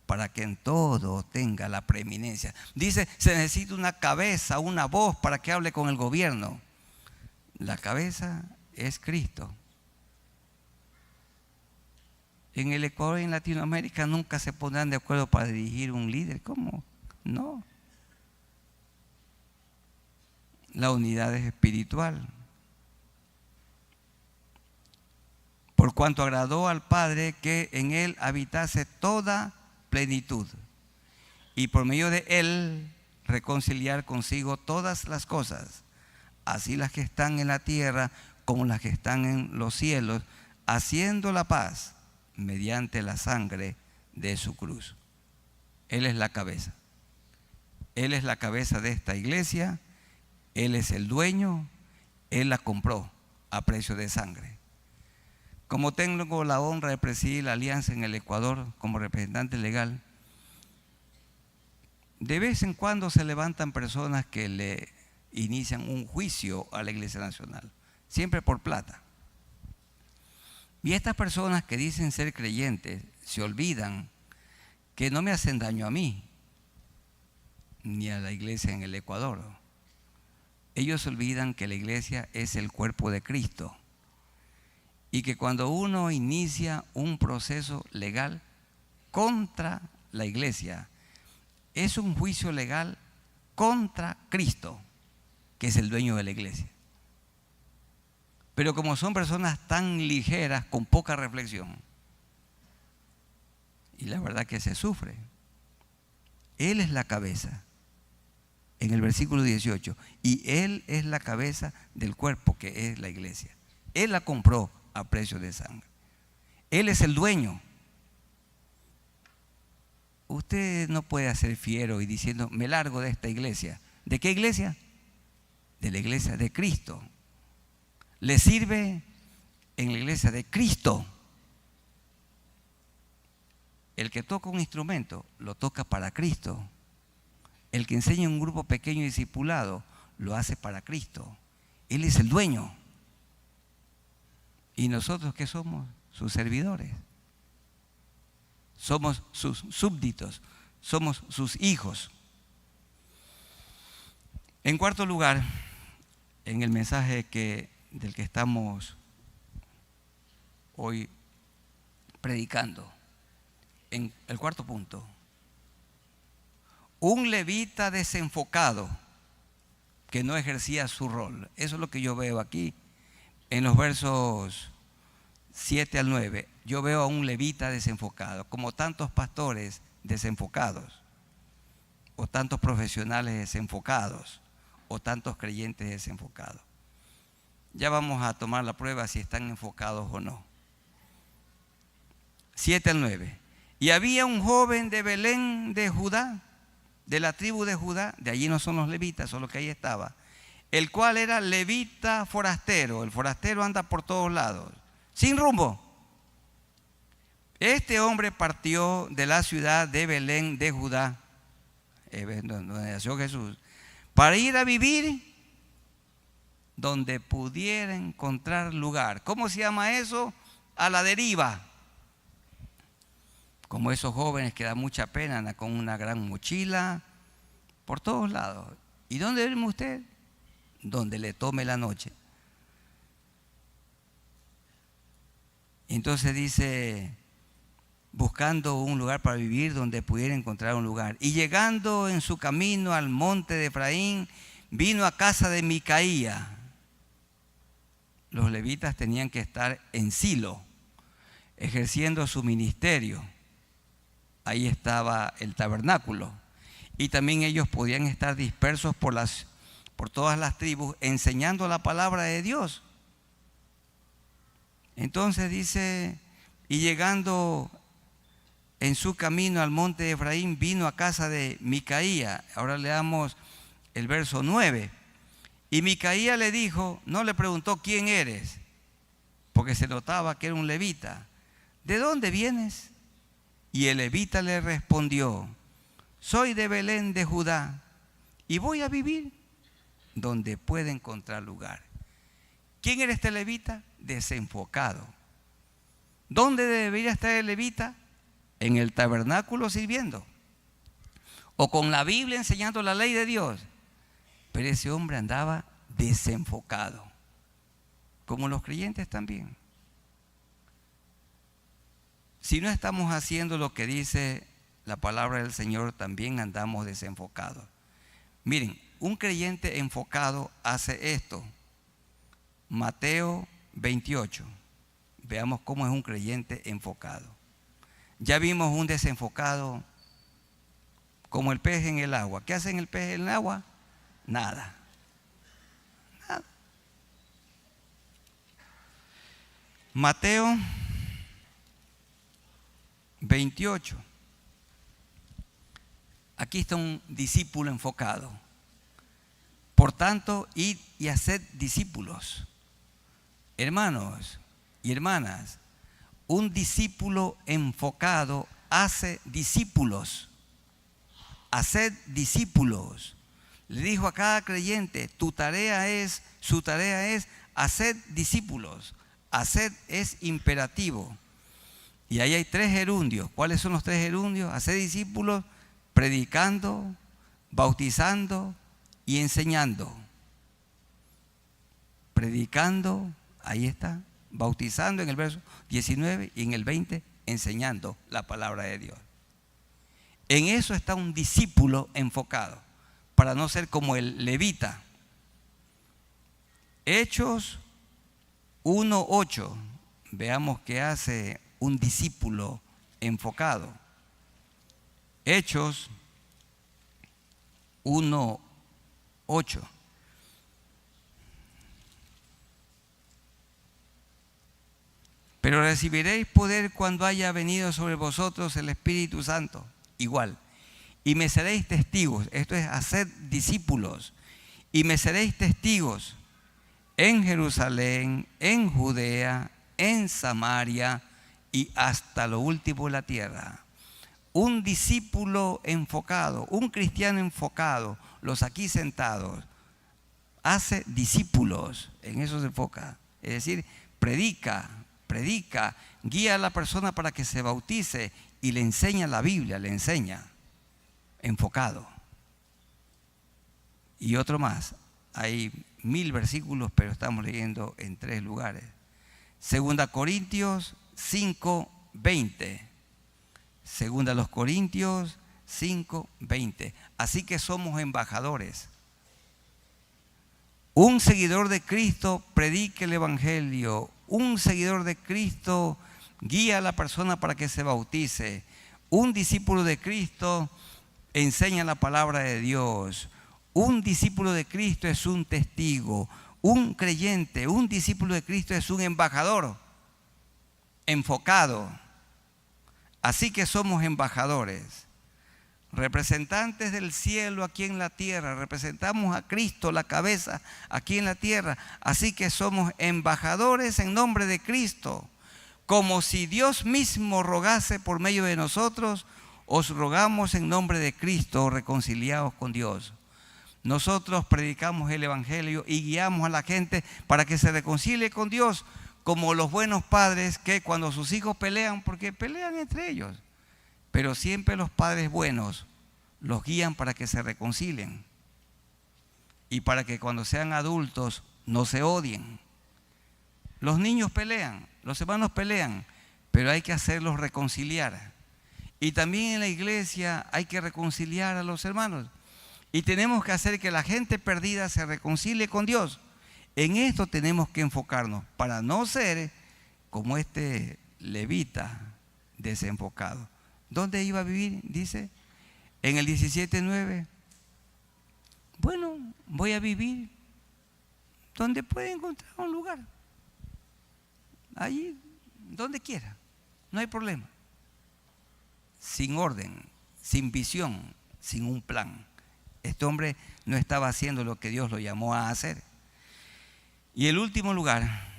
para que en todo tenga la preeminencia. Dice, se necesita una cabeza, una voz para que hable con el gobierno. La cabeza es Cristo. En el Ecuador y en Latinoamérica nunca se pondrán de acuerdo para dirigir un líder. ¿Cómo? No. La unidad es espiritual. Por cuanto agradó al Padre que en Él habitase toda plenitud, y por medio de Él reconciliar consigo todas las cosas, así las que están en la tierra como las que están en los cielos, haciendo la paz mediante la sangre de su cruz. Él es la cabeza. Él es la cabeza de esta iglesia. Él es el dueño. Él la compró a precio de sangre. Como tengo la honra de presidir la alianza en el Ecuador como representante legal, de vez en cuando se levantan personas que le inician un juicio a la Iglesia Nacional, siempre por plata. Y estas personas que dicen ser creyentes se olvidan que no me hacen daño a mí, ni a la iglesia en el Ecuador. Ellos olvidan que la iglesia es el cuerpo de Cristo. Y que cuando uno inicia un proceso legal contra la iglesia, es un juicio legal contra Cristo, que es el dueño de la iglesia. Pero como son personas tan ligeras, con poca reflexión, y la verdad que se sufre, Él es la cabeza, en el versículo 18, y Él es la cabeza del cuerpo, que es la iglesia. Él la compró a precio de sangre. Él es el dueño. Usted no puede hacer fiero y diciendo, me largo de esta iglesia. ¿De qué iglesia? De la iglesia de Cristo. Le sirve en la iglesia de Cristo. El que toca un instrumento, lo toca para Cristo. El que enseña un grupo pequeño y discipulado, lo hace para Cristo. Él es el dueño. ¿Y nosotros qué somos? Sus servidores. Somos sus súbditos, somos sus hijos. En cuarto lugar, en el mensaje del que estamos hoy predicando, en el cuarto punto, un levita desenfocado que no ejercía su rol. Eso es lo que yo veo aquí. En los versos 7 al 9, yo veo a un levita desenfocado, como tantos pastores desenfocados, o tantos profesionales desenfocados, o tantos creyentes desenfocados. Ya vamos a tomar la prueba si están enfocados o no. 7 al 9. Y había un joven de Belén de Judá, de la tribu de Judá, de allí no son los levitas, solo que ahí estaba, el cual era levita forastero. El forastero anda por todos lados, sin rumbo. Este hombre partió de la ciudad de Belén de Judá, donde nació Jesús, para ir a vivir donde pudiera encontrar lugar. ¿Cómo se llama eso? A la deriva. Como esos jóvenes que da mucha pena, andan con una gran mochila por todos lados. ¿Y dónde duerme usted? Donde le tome la noche. Entonces dice, buscando un lugar para vivir donde pudiera encontrar un lugar. Y llegando en su camino al monte de Efraín, vino a casa de Micaía. Los levitas tenían que estar en Silo, ejerciendo su ministerio. Ahí estaba el tabernáculo. Y también ellos podían estar dispersos por todas las tribus, enseñando la palabra de Dios. Entonces dice, y llegando en su camino al monte de Efraín, vino a casa de Micaía. Ahora leamos el verso 9. Y Micaía le dijo, no le preguntó quién eres, porque se notaba que era un levita. ¿De dónde vienes? Y el levita le respondió, soy de Belén de Judá y voy a vivir donde pueda encontrar lugar. ¿Quién era este levita? Desenfocado. ¿Dónde debería estar el levita? En el tabernáculo sirviendo, o con la Biblia enseñando la ley de Dios. Pero ese hombre andaba desenfocado, como los creyentes también. Si no estamos haciendo lo que dice la palabra del Señor, también andamos desenfocados. Miren, un creyente enfocado hace esto. Mateo 28. Veamos cómo es un creyente enfocado. Ya vimos un desenfocado como el pez en el agua. ¿Qué hace el pez en el agua? Nada. Nada. Mateo 28. Aquí está un discípulo enfocado. Por tanto, id y haced discípulos. Hermanos y hermanas, un discípulo enfocado hace discípulos. Haced discípulos. Le dijo a cada creyente, su tarea es haced discípulos. Haced es imperativo. Y ahí hay 3 gerundios. ¿Cuáles son los 3 gerundios? Haced discípulos, predicando, bautizando y enseñando. Predicando, ahí está. Bautizando en el verso 19 y en el 20 enseñando la palabra de Dios. En eso está un discípulo enfocado, para no ser como el levita. Hechos 1:8. Veamos qué hace un discípulo enfocado. Hechos 1:8. Pero recibiréis poder cuando haya venido sobre vosotros el Espíritu Santo. Igual. Y me seréis testigos. Esto es hacer discípulos. Y me seréis testigos en Jerusalén, en Judea, en Samaria y hasta lo último de la tierra. Un discípulo enfocado, un cristiano enfocado, los aquí sentados, hace discípulos. En eso se enfoca. Es decir, predica, guía a la persona para que se bautice y le enseña la Biblia, le enseña, enfocado. Y otro más, hay 1000 versículos, pero estamos leyendo en 3 lugares. 2 Corintios 5:20. 2 Corintios 5:20. Así que somos embajadores. Un seguidor de Cristo predica el Evangelio. Un seguidor de Cristo guía a la persona para que se bautice. Un discípulo de Cristo enseña la palabra de Dios. Un discípulo de Cristo es un testigo. Un creyente, un discípulo de Cristo es un embajador enfocado. Así que somos embajadores, representantes del cielo aquí en la tierra. Representamos a Cristo, la cabeza, aquí en la tierra. Así que somos embajadores en nombre de Cristo. Como si Dios mismo rogase por medio de nosotros, os rogamos en nombre de Cristo, reconciliados con Dios. Nosotros predicamos el Evangelio y guiamos a la gente para que se reconcilie con Dios, como los buenos padres que cuando sus hijos pelean, porque pelean entre ellos, pero siempre los padres buenos los guían para que se reconcilien y para que cuando sean adultos no se odien. Los niños pelean, los hermanos pelean, pero hay que hacerlos reconciliar. Y también en la iglesia hay que reconciliar a los hermanos. Y tenemos que hacer que la gente perdida se reconcilie con Dios. En esto tenemos que enfocarnos para no ser como este levita desenfocado. ¿Dónde iba a vivir? Dice en el 17:9. Bueno, voy a vivir donde pueda encontrar un lugar. Allí, donde quiera. no hay problema. Sin orden, sin visión, sin un plan. Este hombre no estaba haciendo lo que Dios lo llamó a hacer. Y el último lugar,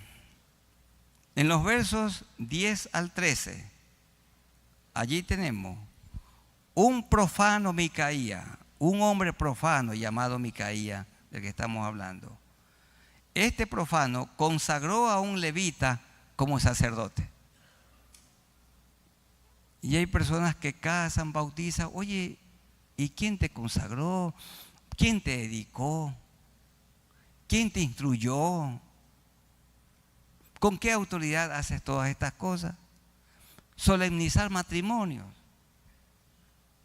en los versos 10 al 13, allí tenemos un profano Micaía, un hombre profano llamado Micaía, del que estamos hablando. Este profano consagró a un levita como sacerdote. Y hay personas que casan, bautizan. Oye, ¿y quién te consagró? ¿Quién te dedicó? ¿Quién te instruyó? ¿Con qué autoridad haces todas estas cosas? Solemnizar matrimonios.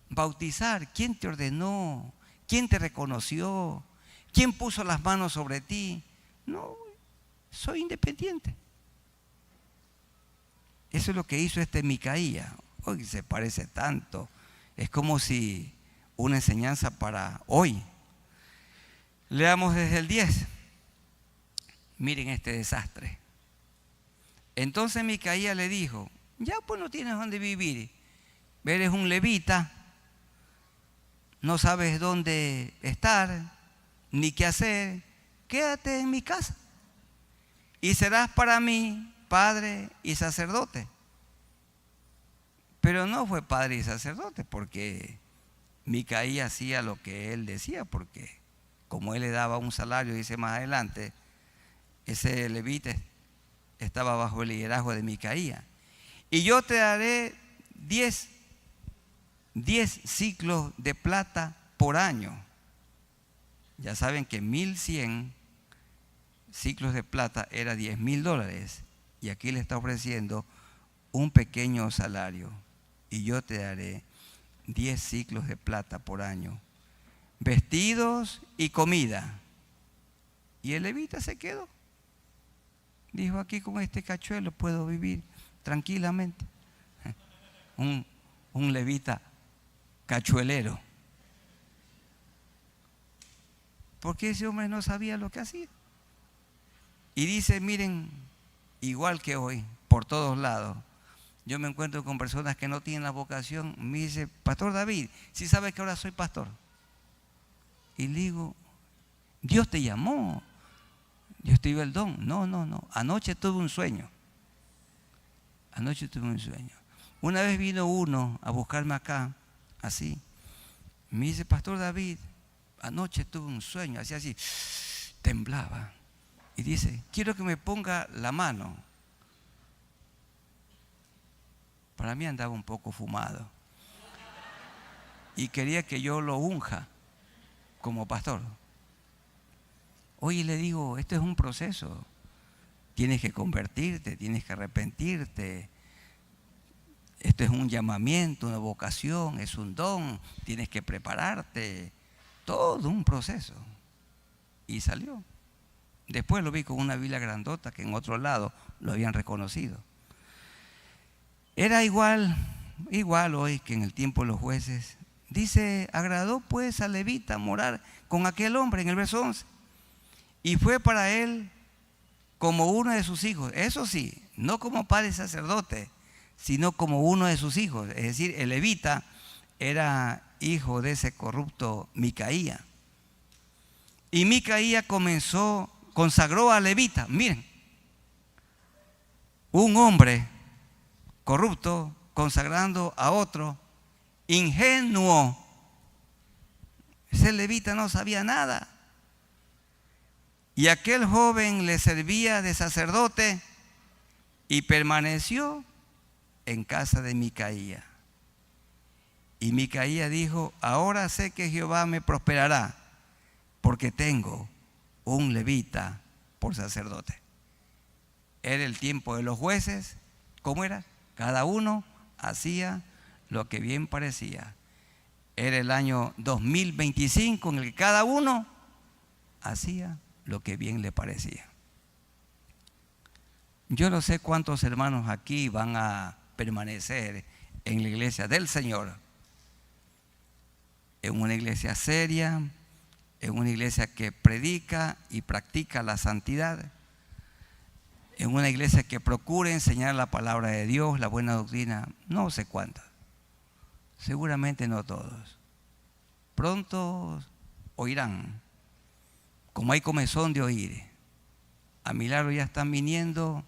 Bautizar. ¿Quién te ordenó? ¿Quién te reconoció? ¿Quién puso las manos sobre ti? No, soy independiente. Eso es lo que hizo este Micaía. Hoy se parece tanto. Es como si una enseñanza para hoy. Leamos desde el 10. Miren este desastre. Entonces Micaía le dijo: ya pues no tienes dónde vivir. Eres un levita. No sabes dónde estar, ni qué hacer. Quédate en mi casa. Y serás para mí padre y sacerdote. Pero no fue padre y sacerdote porque Micaía hacía lo que él decía, porque como él le daba un salario, dice más adelante, ese levita estaba bajo el liderazgo de Micaía. Y yo te daré 10 ciclos de plata por año. Ya saben que 1100 ciclos de plata era $10,000. Y aquí le está ofreciendo un pequeño salario. Y yo te daré 10 ciclos de plata por año, vestidos y comida. Y el levita se quedó. Dijo: aquí con este cachuelo puedo vivir tranquilamente. Un levita cachuelero. Porque ese hombre no sabía lo que hacía. Y dice: miren, igual que hoy, por todos lados, yo me encuentro con personas que no tienen la vocación. Me dice: Pastor David, ¿sí sabes que ahora soy pastor? Y le digo: Dios te llamó, Dios te dio el don. No, anoche tuve un sueño. Una vez vino uno a buscarme acá, así. Me dice: Pastor David, anoche tuve un sueño, así, temblaba. Y dice: quiero que me ponga la mano. Para mí andaba un poco fumado. Y quería que yo lo unja como pastor. Oye, le digo: esto es un proceso. Tienes que convertirte, tienes que arrepentirte. Esto es un llamamiento, una vocación, es un don. Tienes que prepararte. Todo un proceso. Y salió. Después lo vi con una Biblia grandota que en otro lado lo habían reconocido. Era igual hoy que en el tiempo de los jueces. Dice: agradó pues al levita morar con aquel hombre, en el verso 11. Y fue para él como uno de sus hijos. Eso sí, no como padre sacerdote, sino como uno de sus hijos. Es decir, el levita era hijo de ese corrupto Micaía. Y Micaía consagró al levita. Miren, un hombre corrupto consagrando a otro ingenuo. Ese levita no sabía nada. Y aquel joven le servía de sacerdote y permaneció en casa de Micaía. Y Micaía dijo: ahora sé que Jehová me prosperará, porque tengo un levita por sacerdote. Era el tiempo de los jueces. ¿Cómo era? Cada uno hacía lo que bien parecía. Era el año 2025 en el que cada uno hacía lo que bien le parecía. Yo no sé cuántos hermanos aquí van a permanecer en la iglesia del Señor, en una iglesia seria, en una iglesia que predica y practica la santidad, en una iglesia que procure enseñar la palabra de Dios, la buena doctrina, no sé cuántas. Seguramente no todos. Pronto oirán, como hay comezón de oír. A Milagro ya están viniendo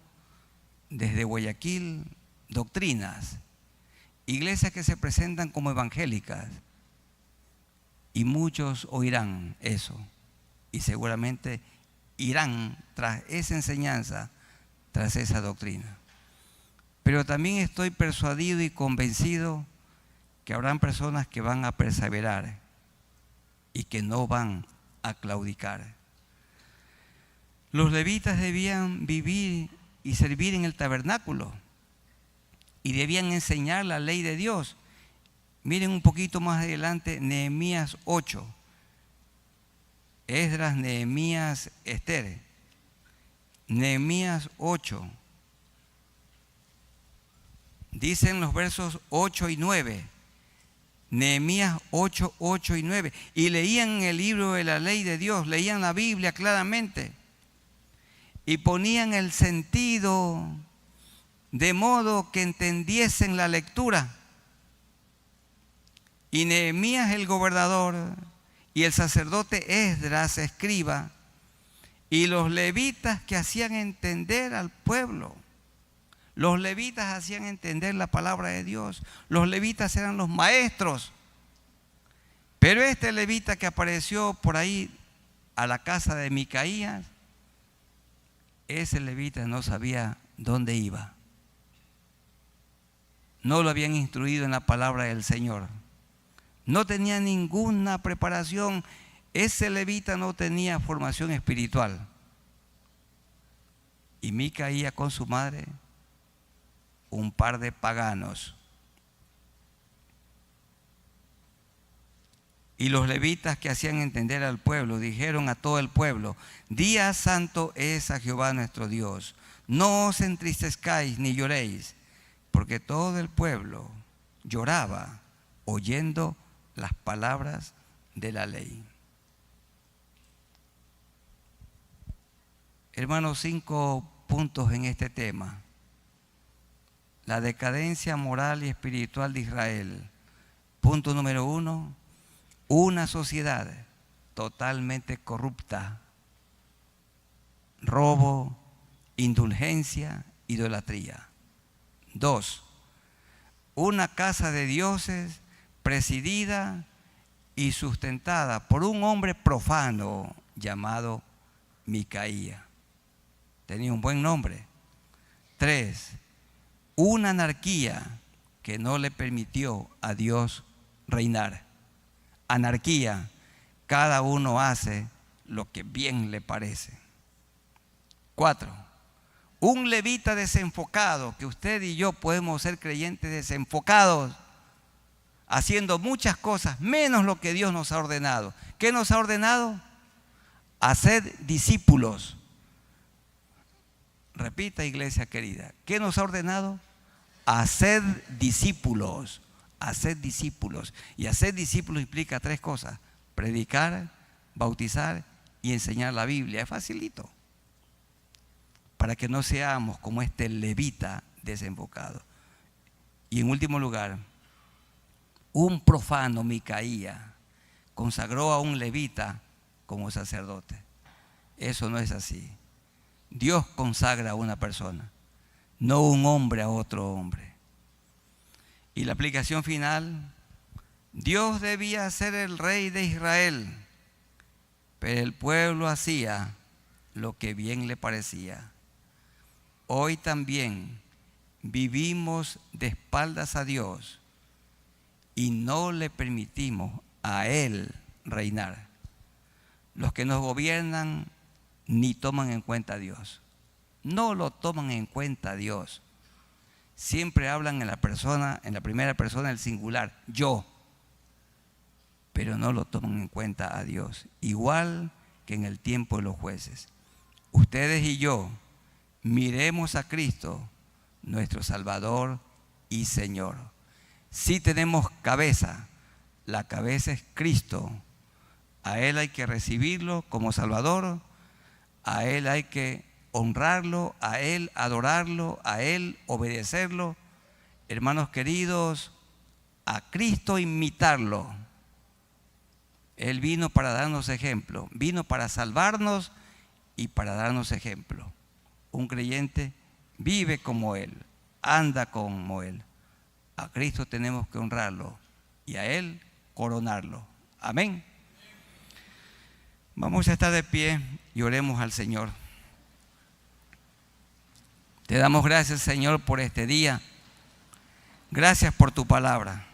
desde Guayaquil doctrinas, iglesias que se presentan como evangélicas, y muchos oirán eso y seguramente irán tras esa enseñanza, tras esa doctrina. Pero también estoy persuadido y convencido que habrán personas que van a perseverar y que no van a claudicar. Los levitas debían vivir y servir en el tabernáculo y debían enseñar la ley de Dios. Miren un poquito más adelante, Nehemías 8. Esdras, Nehemías, Esther. Nehemías 8. Dicen los versos 8 y 9. Nehemías 8, 8 y 9. Y leían el libro de la ley de Dios, leían la Biblia claramente. Y ponían el sentido de modo que entendiesen la lectura. Y Nehemías el gobernador y el sacerdote Esdras escriba y los levitas que hacían entender al pueblo. Los levitas hacían entender la palabra de Dios. Los levitas eran los maestros. Pero este levita que apareció por ahí a la casa de Micaías, ese levita no sabía dónde iba. No lo habían instruido en la palabra del Señor. No tenía ninguna preparación. Ese levita no tenía formación espiritual. Y Micaía con su madre, un par de paganos. Y los levitas que hacían entender al pueblo, dijeron a todo el pueblo: día santo es a Jehová nuestro Dios. No os entristezcáis ni lloréis, porque todo el pueblo lloraba oyendo las palabras de la ley. Hermanos, 5 puntos en este tema. La decadencia moral y espiritual de Israel. Punto número 1, una sociedad totalmente corrupta. Robo, indulgencia, idolatría. 2, una casa de dioses presidida y sustentada por un hombre profano llamado Micaía. Tenía un buen nombre. 3, una anarquía que no le permitió a Dios reinar. Anarquía, cada uno hace lo que bien le parece. 4, un levita desenfocado, que usted y yo podemos ser creyentes desenfocados, haciendo muchas cosas menos lo que Dios nos ha ordenado. ¿Qué nos ha ordenado? Hacer discípulos. Repita, iglesia querida, ¿qué nos ha ordenado? Hacer discípulos. Hacer discípulos. Y hacer discípulos implica 3 cosas: predicar, bautizar y enseñar la Biblia. Es facilito, para que no seamos como este levita desenfocado. Y en último lugar, un profano, Micaía, consagró a un levita como sacerdote. Eso no es así. Dios consagra a una persona, no un hombre a otro hombre. Y la aplicación final: Dios debía ser el rey de Israel, pero el pueblo hacía lo que bien le parecía. Hoy también vivimos de espaldas a Dios y no le permitimos a Él reinar. Los que nos gobiernan ni toman en cuenta a Dios. No lo toman en cuenta a Dios. Siempre hablan en la primera persona del singular, yo. Pero no lo toman en cuenta a Dios. Igual que en el tiempo de los jueces. Ustedes y yo miremos a Cristo, nuestro Salvador y Señor. Si tenemos cabeza, la cabeza es Cristo. A Él hay que recibirlo como Salvador, a Él hay que honrarlo a Él, adorarlo a Él, obedecerlo. Hermanos queridos, a Cristo imitarlo. Él vino para darnos ejemplo, vino para salvarnos y para darnos ejemplo. Un creyente vive como Él, anda como Él. A Cristo tenemos que honrarlo y a Él coronarlo. Amén. Vamos a estar de pie y oremos al Señor. Te damos gracias, Señor, por este día. Gracias por tu palabra.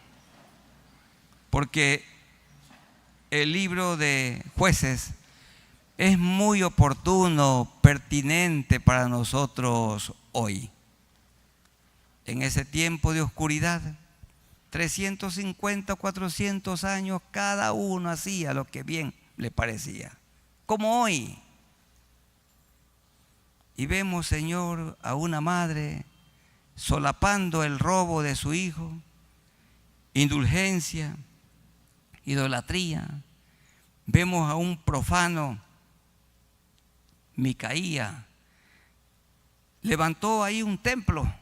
Porque el libro de Jueces es muy oportuno, pertinente para nosotros hoy. En ese tiempo de oscuridad, 350, 400 años, cada uno hacía lo que bien le parecía, como hoy. Y vemos, Señor, a una madre solapando el robo de su hijo, indulgencia, idolatría. Vemos a un profano, Micaía, levantó ahí un templo,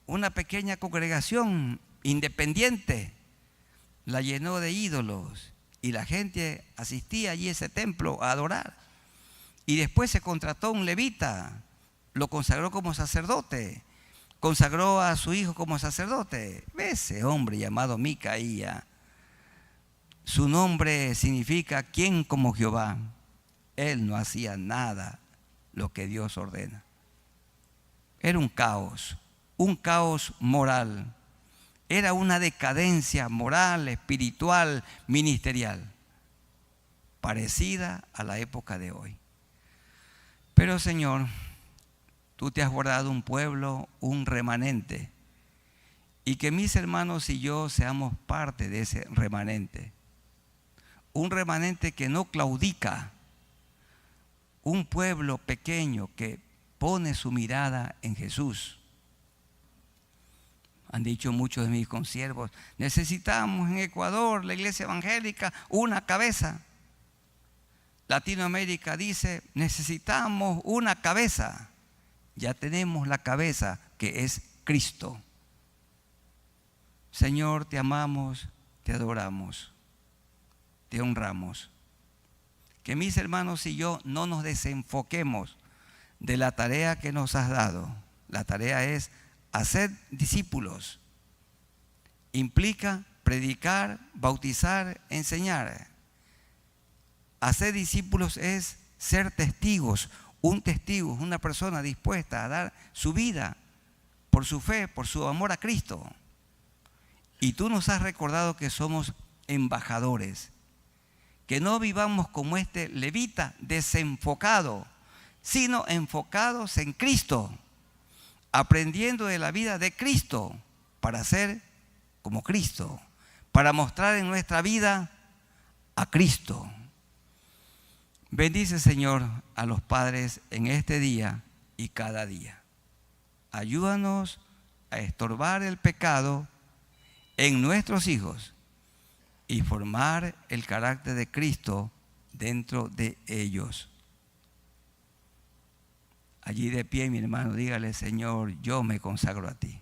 una pequeña congregación independiente, la llenó de ídolos y la gente asistía allí a ese templo a adorar. Y después se contrató un levita, lo consagró como sacerdote, consagró a su hijo como sacerdote. Ese hombre llamado Micaía, su nombre significa ¿quién como Jehová? Él no hacía nada lo que Dios ordena. Era un caos moral. Era una decadencia moral, espiritual, ministerial, parecida a la época de hoy. Pero, Señor, tú te has guardado un pueblo, un remanente, y que mis hermanos y yo seamos parte de ese remanente. Un remanente que no claudica, un pueblo pequeño que pone su mirada en Jesús. Han dicho muchos de mis consiervos, necesitamos en Ecuador, la iglesia evangélica, una cabeza. Latinoamérica dice, necesitamos una cabeza. Ya tenemos la cabeza que es Cristo. Señor, te amamos, te adoramos, te honramos. Que mis hermanos y yo no nos desenfoquemos de la tarea que nos has dado. La tarea es hacer discípulos. Implica predicar, bautizar, enseñar. Hacer discípulos es ser testigos. Un testigo es una persona dispuesta a dar su vida por su fe, por su amor a Cristo. Y tú nos has recordado que somos embajadores. Que no vivamos como este levita desenfocado, sino enfocados en Cristo, aprendiendo de la vida de Cristo para ser como Cristo, para mostrar en nuestra vida a Cristo. Bendice, Señor, a los padres en este día y cada día. Ayúdanos a estorbar el pecado en nuestros hijos y formar el carácter de Cristo dentro de ellos. Allí de pie, mi hermano, dígale, Señor, yo me consagro a ti.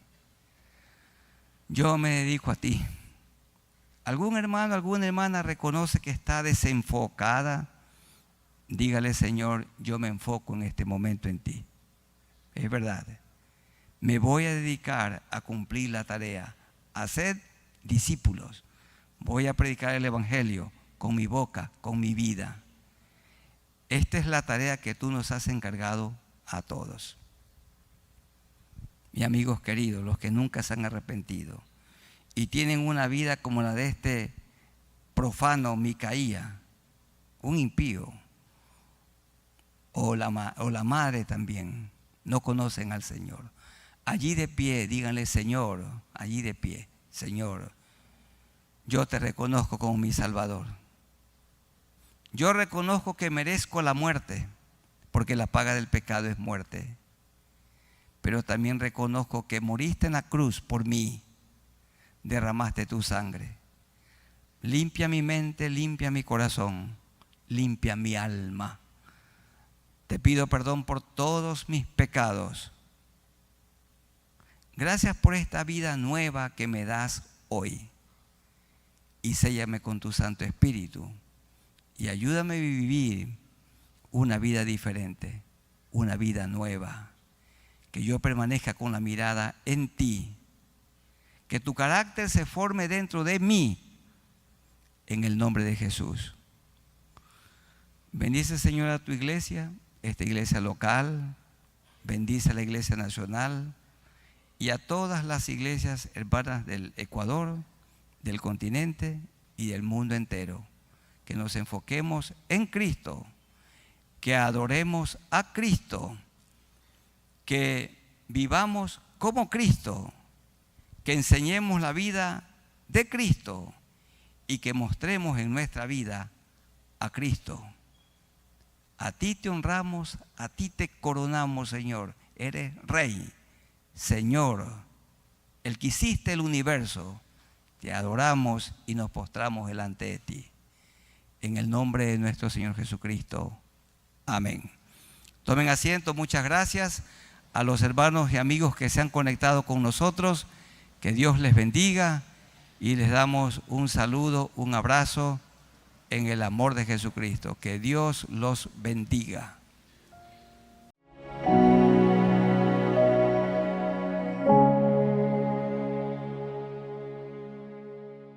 Yo me dedico a ti. ¿Algún hermano, alguna hermana reconoce que está desenfocada? Dígale, Señor, yo me enfoco en este momento en ti. Es verdad. Me voy a dedicar a cumplir la tarea, a ser discípulos. Voy a predicar el Evangelio con mi boca, con mi vida. Esta es la tarea que tú nos has encargado a todos. Mis amigos queridos, los que nunca se han arrepentido y tienen una vida como la de este profano Micaía, un impío, o la madre también, no conocen al Señor. Allí de pie, díganle, Señor, allí de pie, Señor, yo te reconozco como mi Salvador. Yo reconozco que merezco la muerte, porque la paga del pecado es muerte. Pero también reconozco que moriste en la cruz por mí, derramaste tu sangre. Limpia mi mente, limpia mi corazón, limpia mi alma. Te pido perdón por todos mis pecados. Gracias por esta vida nueva que me das hoy. Y séllame con tu Santo Espíritu. Y ayúdame a vivir una vida diferente, una vida nueva. Que yo permanezca con la mirada en ti. Que tu carácter se forme dentro de mí. En el nombre de Jesús. Bendice, Señor, a tu iglesia, esta iglesia local. Bendice a la iglesia nacional y a todas las iglesias hermanas del Ecuador, del continente y del mundo entero. Que nos enfoquemos en Cristo, que adoremos a Cristo, que vivamos como Cristo, que enseñemos la vida de Cristo y que mostremos en nuestra vida a Cristo. A ti te honramos, a ti te coronamos, Señor. Eres Rey, Señor, el que hiciste el universo. Te adoramos y nos postramos delante de ti. En el nombre de nuestro Señor Jesucristo. Amén. Tomen asiento, muchas gracias a los hermanos y amigos que se han conectado con nosotros. Que Dios les bendiga y les damos un saludo, un abrazo en el amor de Jesucristo. Que Dios los bendiga.